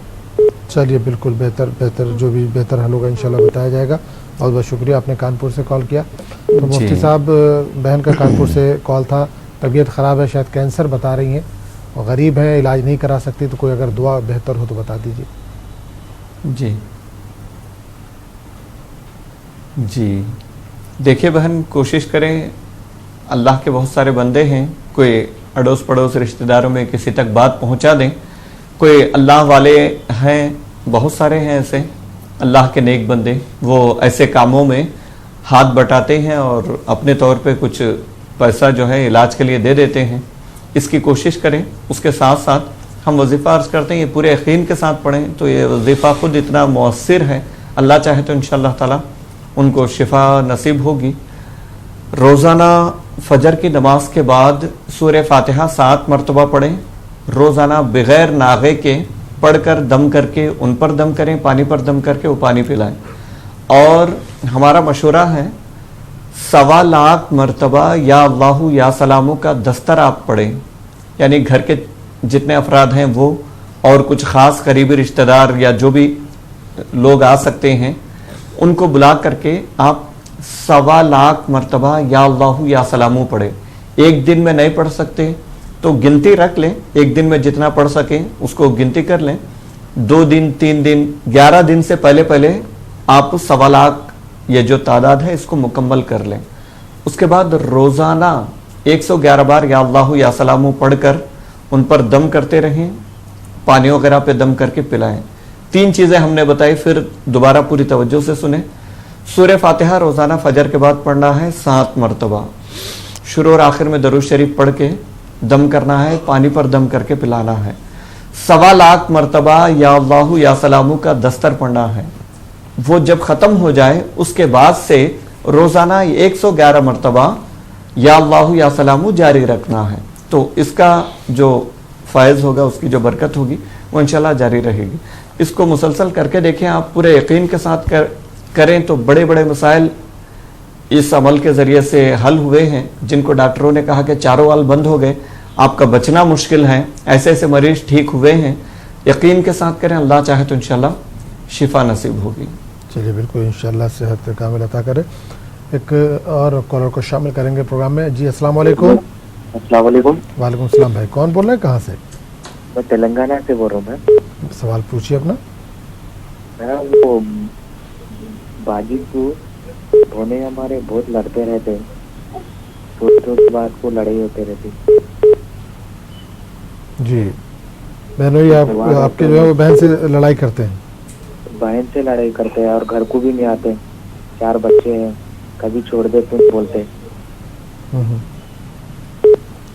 चलिए बिल्कुल, बेहतर जो भी बेहतर हल होगा इंशाल्लाह बताया जाएगा। बहुत बहुत शुक्रिया, आपने कानपुर से कॉल किया। तो मुफ्ती साहब, बहन का कानपुर से कॉल था, तबीयत ख़राब है, शायद कैंसर बता रही हैं और गरीब है, इलाज नहीं करा सकती, तो कोई अगर दुआ बेहतर हो तो बता दीजिए। जी देखिए बहन, कोशिश करें, अल्लाह के बहुत सारे बंदे हैं, कोई अड़ोस पड़ोस रिश्तेदारों में किसी तक बात पहुंचा दें। कोई अल्लाह वाले हैं, बहुत सारे हैं ऐसे अल्लाह के नेक बंदे, वो ऐसे कामों में हाथ बटाते हैं और अपने तौर पे कुछ पैसा जो है इलाज के लिए दे देते हैं। اس کی کوشش کریں. اس کے ساتھ ساتھ ہم وظیفہ عرض کرتے ہیں یہ پورے یقین کے ساتھ پڑھیں تو یہ وظیفہ خود اتنا مؤثر ہے. اللہ چاہے تو انشاءاللہ تعالی ان کو شفا نصیب ہوگی. روزانہ فجر کی نماز کے بعد سورہ فاتحہ 7 مرتبہ پڑھیں. روزانہ بغیر ناغے کے پڑھ کر دم کر کے ان پر دم کریں, پانی پر دم کر کے وہ پانی پلائیں. اور ہمارا مشورہ ہے 1.25 لاکھ مرتبہ یا اللہ یا سلاموں کا دستر آپ پڑھیں. یعنی گھر کے جتنے افراد ہیں وہ اور کچھ خاص قریبی رشتہ دار یا جو بھی لوگ آ سکتے ہیں ان کو بلا کر کے آپ 1.25 لاکھ مرتبہ یا اللہ یا سلاموں پڑھیں. ایک دن میں نہیں پڑھ سکتے تو گنتی رکھ لیں, ایک دن میں جتنا پڑھ سکیں اس کو گنتی کر لیں. 2 دن 3 دن 11 دن سے پہلے آپ 1.25 لاکھ یہ جو تعداد ہے اس کو مکمل کر لیں. اس کے بعد روزانہ 111 بار یا اللہ یا سلاموں پڑھ کر ان پر دم کرتے رہیں, پانی وغیرہ پہ دم کر کے پلائیں. 3 چیزیں ہم نے بتائی, پھر دوبارہ پوری توجہ سے سنیں. سورہ فاتحہ روزانہ فجر کے بعد پڑھنا ہے 7 مرتبہ. شروع اور آخر میں درود شریف پڑھ کے دم کرنا ہے, پانی پر دم کر کے پلانا ہے. 1.25 لاکھ مرتبہ یا اللہ یا سلاموں کا دستر پڑھنا ہے. وہ جب ختم ہو جائے اس کے بعد سے روزانہ 111 مرتبہ یا اللہ یا سلاموں جاری رکھنا ہے. تو اس کا جو فائز ہوگا, اس کی جو برکت ہوگی وہ انشاءاللہ جاری رہے گی. اس کو مسلسل کر کے دیکھیں آپ, پورے یقین کے ساتھ کریں تو بڑے بڑے مسائل اس عمل کے ذریعے سے حل ہوئے ہیں. جن کو ڈاکٹروں نے کہا کہ چاروں وال بند ہو گئے, آپ کا بچنا مشکل ہے, ایسے ایسے مریض ٹھیک ہوئے ہیں. یقین کے ساتھ کریں, اللہ چاہے تو انشاءاللہ شفا نصیب ہوگی. چلیے بالکل انشاءاللہ صحت کامل عطا کرے. ایک اور کالر کو شامل کریں گے پروگرام میں. جی السلام علیکم. السلام علیکم. وعلیکم السلام بھائی, کون بول رہے ہیں, کہاں سے؟ میں تلنگانہ سے بول رہا ہوں. میں سوال پوچھیے اپنا. وہ باجی کو دھونے ہمارے بہت لڑتے رہتے, تو بات کو لڑائی ہوتے رہتی. جی بہنوئی آپ کے جو ہے وہ بہن سے لڑائی کرتے ہیں؟ بہن سے لڑائی کرتے ہیں اور گھر کو بھی نہیں آتے. 4 بچے ہیں, کبھی چھوڑ دیتے بولتے.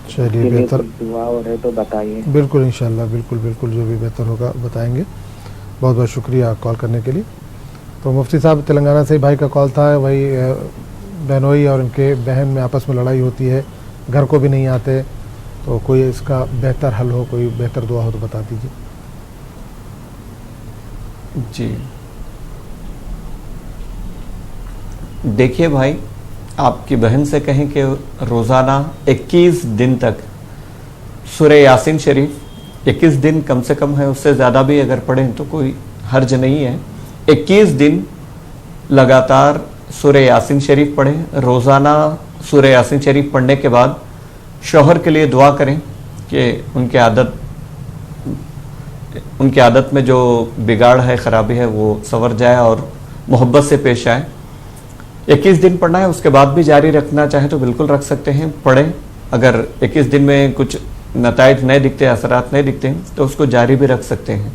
چلیے بہتر دعا ہو رہے تو بتائیے. بالکل انشاءاللہ, بالکل بالکل جو بھی بہتر ہوگا بتائیں گے. بہت بہت شکریہ کال کرنے کے لیے. تو مفتی صاحب تلنگانہ سے بھائی کا کال تھا, وہی بہنوئی اور ان کے بہن میں آپس میں لڑائی ہوتی ہے, گھر کو بھی نہیں آتے, تو کوئی اس کا بہتر حل ہو, کوئی بہتر دعا ہو تو بتا دیجیے. جی دیکھیے بھائی, آپ کی بہن سے کہیں کہ روزانہ 21 دن تک سورہ یاسین شریف, 21 دن کم سے کم ہے, اس سے زیادہ بھی اگر پڑھیں تو کوئی حرج نہیں ہے. 21 دن لگاتار سورہ یاسین شریف پڑھیں. روزانہ سورہ یاسین شریف پڑھنے کے بعد شوہر کے لیے دعا کریں کہ ان کی عادت میں جو بگاڑ ہے, خرابی ہے, وہ سنور جائے اور محبت سے پیش آئے. 21 دن پڑھنا ہے, اس کے بعد بھی جاری رکھنا چاہیں تو بالکل رکھ سکتے ہیں, پڑھیں. اگر 21 دن میں کچھ نتائج نہیں دکھتے, اثرات نہیں دکھتے تو اس کو جاری بھی رکھ سکتے ہیں.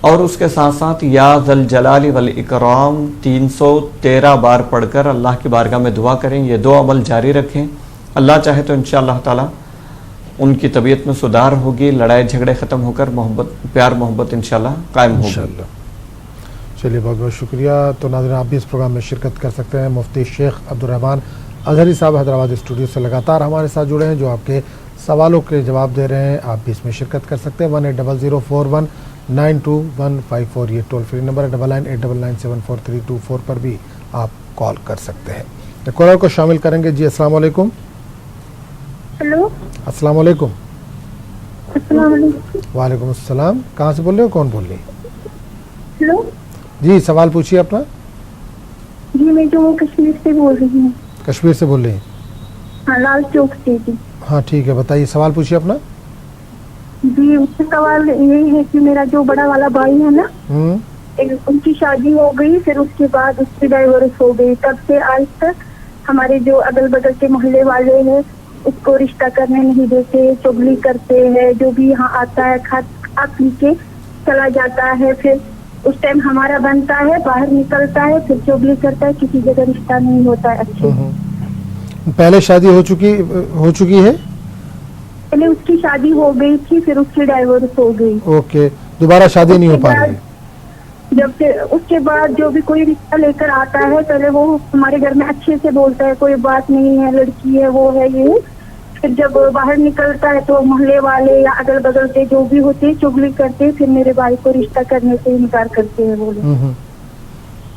اور اس کے ساتھ ساتھ یا ذل جلال والاکرام 313 بار پڑھ کر اللہ کی بارگاہ میں دعا کریں. یہ 2 عمل جاری رکھیں, اللہ چاہے تو انشاءاللہ تعالی ان کی طبیعت میں سدھار ہوگی, لڑائی جھگڑے ختم ہو کر پیار محبت انشاءاللہ قائم ہوگی. چلیے بہت بہت شکریہ. تو ناظرین آپ بھی اس پروگرام میں شرکت کر سکتے ہیں. مفتی شیخ عبدالرحمان اظہری صاحب حیدرآباد اسٹوڈیو سے لگاتار ہمارے ساتھ جڑے ہیں, جو آپ کے سوالوں کے جواب دے رہے ہیں. آپ بھی اس میں شرکت کر سکتے ہیں. 180041925154 یہ ٹول فری نمبر ہے. 9989974324 پر بھی آپ کال کر سکتے ہیں. ایک کالر کو شامل کریں گے. جی السلام علیکم. ہیلو السلام علیکم. السلام علیکم. وعلیکم السلام. کہاں سے بول رہے ہو, کون بول رہی ہے؟ ہیلو جی سوال پوچھیے اپنا. جی میں جموں کشمیر سے بول رہی ہوں. کشمیر سے بول رہی ہیں؟ ہاں لال چوک سے. جی ہاں ٹھیک ہے, بتائیے سوال پوچھیے اپنا. جی اس کا سوال یہی ہے کہ میرا جو بڑا والا بھائی ہے نا, ان کی شادی ہو گئی, پھر اس کے بعد اس کی ڈائیورس ہو گئی. تب سے آج تک ہمارے جو اگل بگل کے محلے والے ہیں اس کو رشتہ کرنے نہیں دیتے, چغلی کرتے ہیں. جو بھی یہاں آتا ہے کھا پی کے چلا جاتا ہے, پھر اس ٹائم ہمارا بنتا ہے, باہر نکلتا ہے, پھر چغلی کرتا ہے, کسی جگہ رشتہ نہیں ہوتا ہے. اچھے پہلے شادی ہو چکی ہے؟ पहले उसकी शादी हो गई थी, फिर उसकी डाइवोर्स हो गई। ओके, दोबारा शादी नहीं हो पा रही? जब से उसके बाद जो भी कोई रिश्ता लेकर आता है, पहले वो हमारे घर में अच्छे से बोलता है, कोई बात नहीं है, लड़की है, वो है, ये। फिर जब बाहर निकलता है तो मोहल्ले वाले या अगल बगल के जो भी होते हैं चुगली करते हैं, फिर मेरे भाई को रिश्ता करने से इनकार करते हैं वो लोग।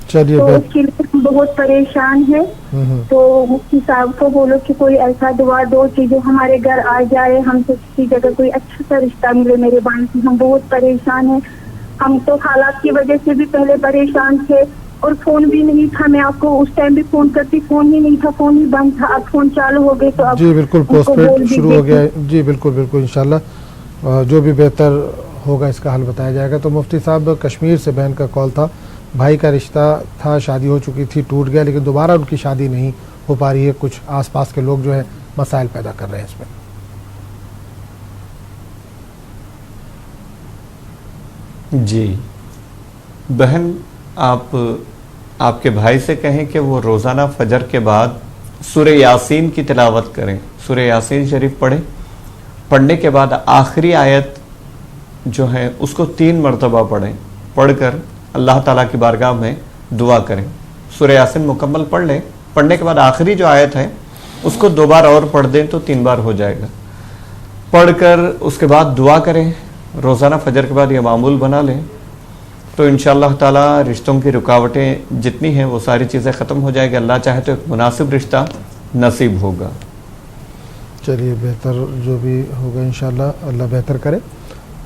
चलिए, तो उसके लिए हम बहुत परेशान है। तो मुफ्ती साहब को बोलो कि कोई ऐसा दुआ दो कि जो हमारे घर आ जाए, हमसे किसी जगह कोई अच्छा सा रिश्ता मिले मेरे भाई की। हम बहुत परेशान हैं। हम तो हालात की वजह से भी पहले परेशान थे, और फोन भी नहीं था। मैं आपको उस टाइम भी फोन करती, फोन ही नहीं था, फोन ही बंद था। अब फोन चालू हो गए तो अब जी बिल्कुल पोस्टपेड शुरू हो गया है। जी बिल्कुल बिल्कुल, इंशाल्लाह जो भी बेहतर होगा इसका हल बताया जाएगा। तो मुफ्ती साहब, कश्मीर से बहन का कॉल था, भाई का रिश्ता था, शादी हो चुकी थी, टूट गया, लेकिन दोबारा उनकी शादी नहीं हो पा रही है। कुछ आसपास के लोग जो है मसाइल पैदा कर रहे हैं इसमें। जी बहन, आपके भाई से कहें कि वो रोज़ाना फजर के बाद सूरह यासीन की तिलावत करें, सूरह यासीन शरीफ पढ़ने के बाद आखिरी आयत जो है उसको 3 मरतबा पढ़ें, पढ़कर अल्लाह ताला की बारगाह में दुआ करें। सूरह यासीन मुकम्मल पढ़ लें, पढ़ने के बाद आखिरी जो आयत है उसको 2 बार और पढ़ दें तो 3 बार हो जाएगा। पढ़कर उसके बाद दुआ करें, रोज़ाना फजर के बाद ये मामूल बना लें, तो इंशाअल्लाह ताला रिश्तों की रुकावटें जितनी हैं वो सारी चीज़ें ख़त्म हो जाएगी। अल्लाह चाहे तो एक मुनासिब रिश्ता नसीब होगा। चलिए, बेहतर जो भी होगा इंशाअल्लाह अल्लाह बेहतर करे।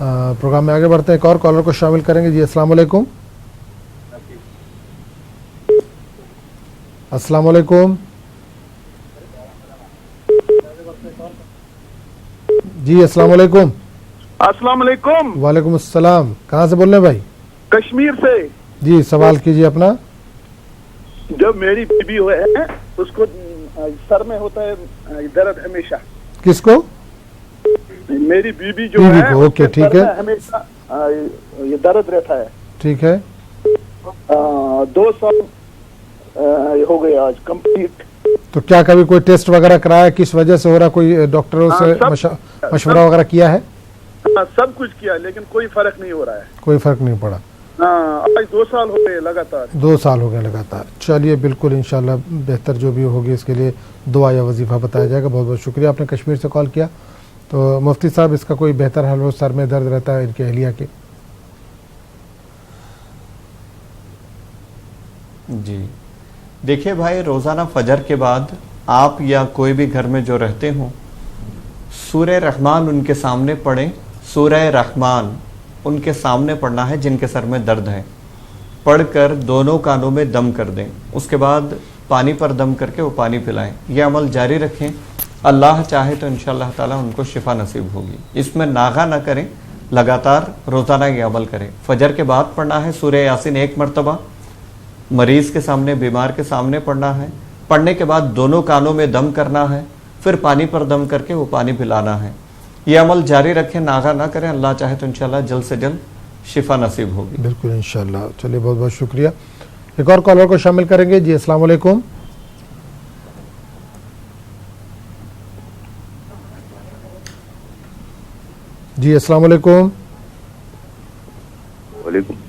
प्रोग्राम में आगे बढ़ते हैं, एक और कॉलर को शामिल करेंगे। जी अस्सलाम वालेकुम। अस्सलाम वालेकुम। जी अस्सलाम वालेकुम। अस्सलाम वालेकुम। वालेकुम अस्सलाम। कहाँ से बोल रहे हैं भाई? कश्मीर से। जी सवाल कीजिए अपना। जब मेरी बीबी हुए है उसको सर में होता है दर्द हमेशा। किसको? मेरी बीबी जो है ओके ठीक है, हमेशा ये दर्द रहता है। ठीक है। 2 साल हो गए आज कंप्लीट। तो क्या कभी कोई टेस्ट वगैरह कराया, किस वजह से हो रहा, कोई डॉक्टरों से मशवरा वगैरह किया है? सब कुछ किया लेकिन कोई फर्क नहीं हो रहा है। कोई फर्क नहीं पड़ा। आज 2 साल हो गए लगातार। 2 साल हो गए लगातार। चलिए बिल्कुल इंशाल्लाह बेहतर जो भी होगी इसके लिए दुआ या वजीफा बताया जाएगा। बहुत बहुत शुक्रिया, आपने कश्मीर से कॉल किया। तो मुफ्ती साहब, इसका कोई बेहतर हल हो? सर में दर्द रहता है इनके अहलिया के। जी देखिए भाई, रोज़ाना फजर के बाद आप या कोई भी घर में जो रहते हों सूरह रहमान उनके सामने पढ़ें। सूरह रहमान उनके सामने पढ़ना है जिनके सर में दर्द है। पढ़कर दोनों कानों में दम कर दें, उसके बाद पानी पर दम करके वो पानी पिलाएं। यह अमल जारी रखें, अल्लाह चाहे तो इंशाअल्लाह ताला उनको शिफा नसीब होगी। इसमें नागा ना करें, लगातार रोज़ाना ये अमल करें। फजर के बाद पढ़ना है सूरह यासीन 1 मरतबा, मरीज़ के सामने, बीमार के सामने पढ़ना है। पढ़ने के बाद दोनों कानों में दम करना है, फिर पानी पर दम करके वो पानी पिलाना है। ये अमल जारी रखें, नागा ना करें, अल्लाह चाहे तो इंशाल्लाह जल्द से जल्द शिफा नसीब होगी। बिल्कुल इंशाल्लाह। चलिए बहुत बहुत शुक्रिया। एक और कॉलर को शामिल करेंगे। जी अस्सलाम वालेकुम। जी अस्सलाम वालेकुम।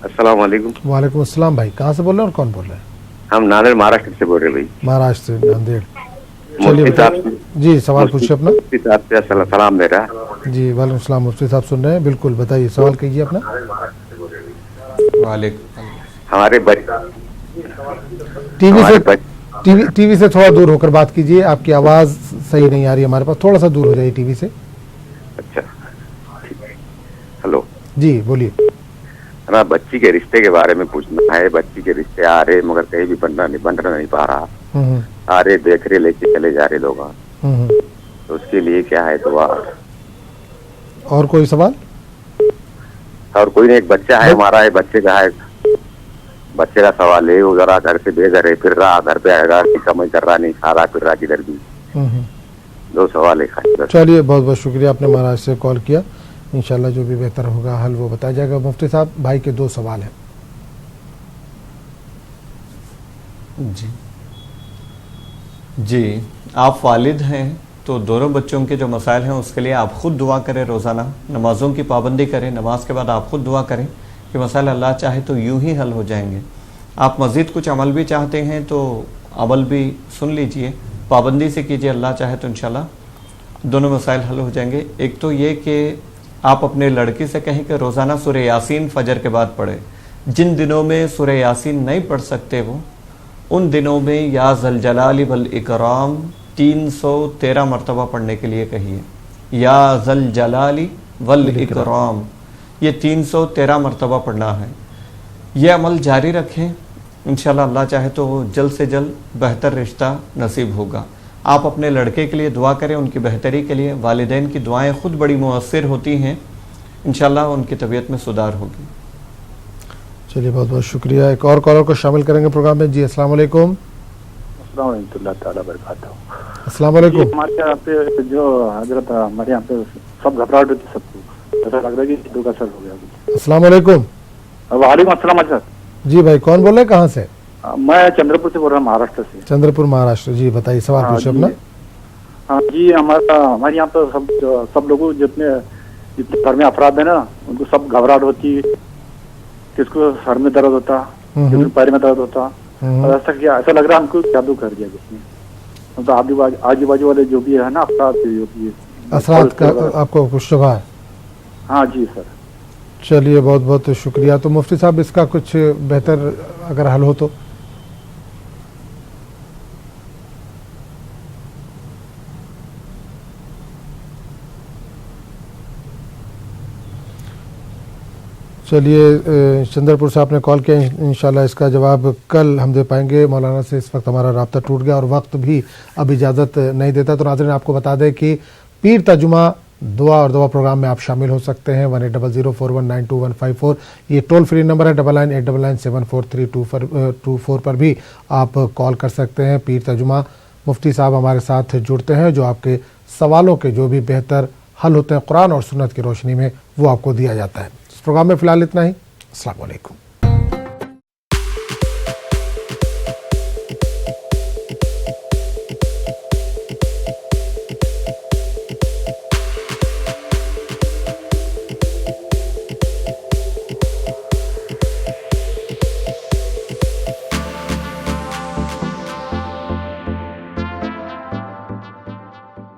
अस्सलाम वालेकुम। वालेकुम अस्सलाम। भाई कहाँ से बोल रहे हैं और कौन बोल रहे हैं? हम नांदेड़ महाराष्ट्र से बोल रहे हैं भाई। महाराष्ट्र से नांदेड़। चलिए जी सवाल पूछिए अपना। मुफ्ती साहब से सलाम मेरा। जी वालेकुम सलाम। मुफ्ती साहब सुन रहे हैं, बिल्कुल बताइए, सवाल कीजिए अपना। वालेकुम। हमारे टीवी से थोड़ा दूर होकर बात कीजिए, आपकी आवाज़ सही नहीं आ रही हमारे पास, थोड़ा सा दूर हो जाइए टीवी से। अच्छा हेलो जी बोलिए। हमारा बच्ची के रिश्ते के बारे में पूछना है। बच्ची के रिश्ते आ रहे मगर कहीं भी बन नहीं पा रहा। आ रहे देख रहे लेके चले जा रहे लोग। तो उसके लिए क्या है दुआ? और कोई सवाल? और कोई नहीं, एक बच्चा है हमारा, है बच्चे का है, बच्चे का सवाल है। वो जरा घर से बेघर है, फिर रहा, घर पे आएगा, समझ कर रहा नहीं, खा रहा फिर रहा किधर भी। 2 सवाल है। चलिए बहुत बहुत शुक्रिया, आपने महाराज से कॉल किया। इंशाल्लाह जो भी बेहतर होगा हल वो बताया जाएगा। मुफ्ती साहब, भाई के 2 सवाल हैं। जी आप वालिद हैं تو دونوں بچوں کے جو مسائل ہیں اس کے لیے آپ خود دعا کریں، روزانہ نمازوں کی پابندی کریں، نماز کے بعد آپ خود دعا کریں کہ مسائل اللہ چاہے تو یوں ہی حل ہو جائیں گے۔ آپ مزید کچھ عمل بھی چاہتے ہیں تو عمل بھی سن لیجئے، پابندی سے کیجئے، اللہ چاہے تو انشاءاللہ دونوں مسائل حل ہو جائیں گے۔ ایک تو یہ کہ آپ اپنے لڑکی سے کہیں کہ روزانہ سورہ یاسین فجر کے بعد پڑھے۔ جن دنوں میں سورہ یاسین نہیں پڑھ سکتے وہ، ان دنوں میں یا ذوالجلال والاکرام 313 مرتبہ پڑھنے کے لیے کہیے، یا ذوالجلال والاکرام، یہ 313 مرتبہ پڑھنا ہے۔ یہ عمل جاری رکھیں، انشاءاللہ اللہ چاہے تو جلد سے جلد بہتر رشتہ نصیب ہوگا۔ آپ اپنے لڑکے کے لیے دعا کریں، ان کی بہتری کے لیے۔ والدین کی دعائیں خود بڑی مؤثر ہوتی ہیں، انشاءاللہ ان کی طبیعت میں سدھار ہوگی۔ چلیے بہت بہت شکریہ۔ ایک اور کالر کو شامل کریں گے پروگرام میں۔ جی السلام علیکم۔ السلام ورحمۃ اللہ تعالیٰ وبرکاتہ۔ السلام علیکم۔ ہمارے یہاں پہ جو حضرت ہمارے یہاں پہ سب گھبراہٹ ہوتی، سب کو ایسا لگ رہا ہے کہ شدو کا اثر ہو گیا۔ السلام علیکم۔ وعلیکم السلام حضرت۔ جی بھائی کون بول رہے ہیں، کہاں سے؟ میں چندر پور سے بول رہا ہوں، مہاراشٹر سے۔ چندر پور مہاراشٹر، جی بتائیے سوال پوچھیں اپنا۔ ہاں جی، ہمارے یہاں پہ سب لوگوں جتنے گھر میں افراد ہیں نا، ان کو سب گھبراہٹ ہوتی، کس کو سر میں درد ہوتا، کس کو پیر میں درد ہوتا، اور ایسا لگ رہا ہے ہم کو جادو کر دیا کس نے۔ مطلب آجو بازو والے جو بھی ہے نا افراد جو بھی اثرات کا آپ کو کچھ شبہ ہے؟ ہاں جی سر۔ چلیے بہت بہت شکریہ۔ تو مفتی صاحب اس کا کچھ بہتر اگر حل ہو تو؟ چلیے چندر پور سے آپ نے کال کیا، انشاءاللہ اس کا جواب کل ہم دے پائیں گے۔ مولانا سے اس وقت ہمارا رابطہ ٹوٹ گیا اور وقت بھی اب اجازت نہیں دیتا۔ تو ناظرین آپ کو بتا دیں کہ پیر ترجمہ دعا اور دعا پروگرام میں آپ شامل ہو سکتے ہیں۔ 180041925154 یہ ٹول فری نمبر ہے۔ 9989974324 پر بھی آپ کال کر سکتے ہیں۔ پیر ترجمہ مفتی صاحب ہمارے ساتھ جڑتے ہیں، جو آپ کے سوالوں کے جو بھی بہتر حل ہوتے ہیں قرآن اور سنت کی روشنی میں، وہ آپ کو دیا جاتا ہے۔ اس پروگرام میں فی الحال اتنا ہی۔ السلام علیکم۔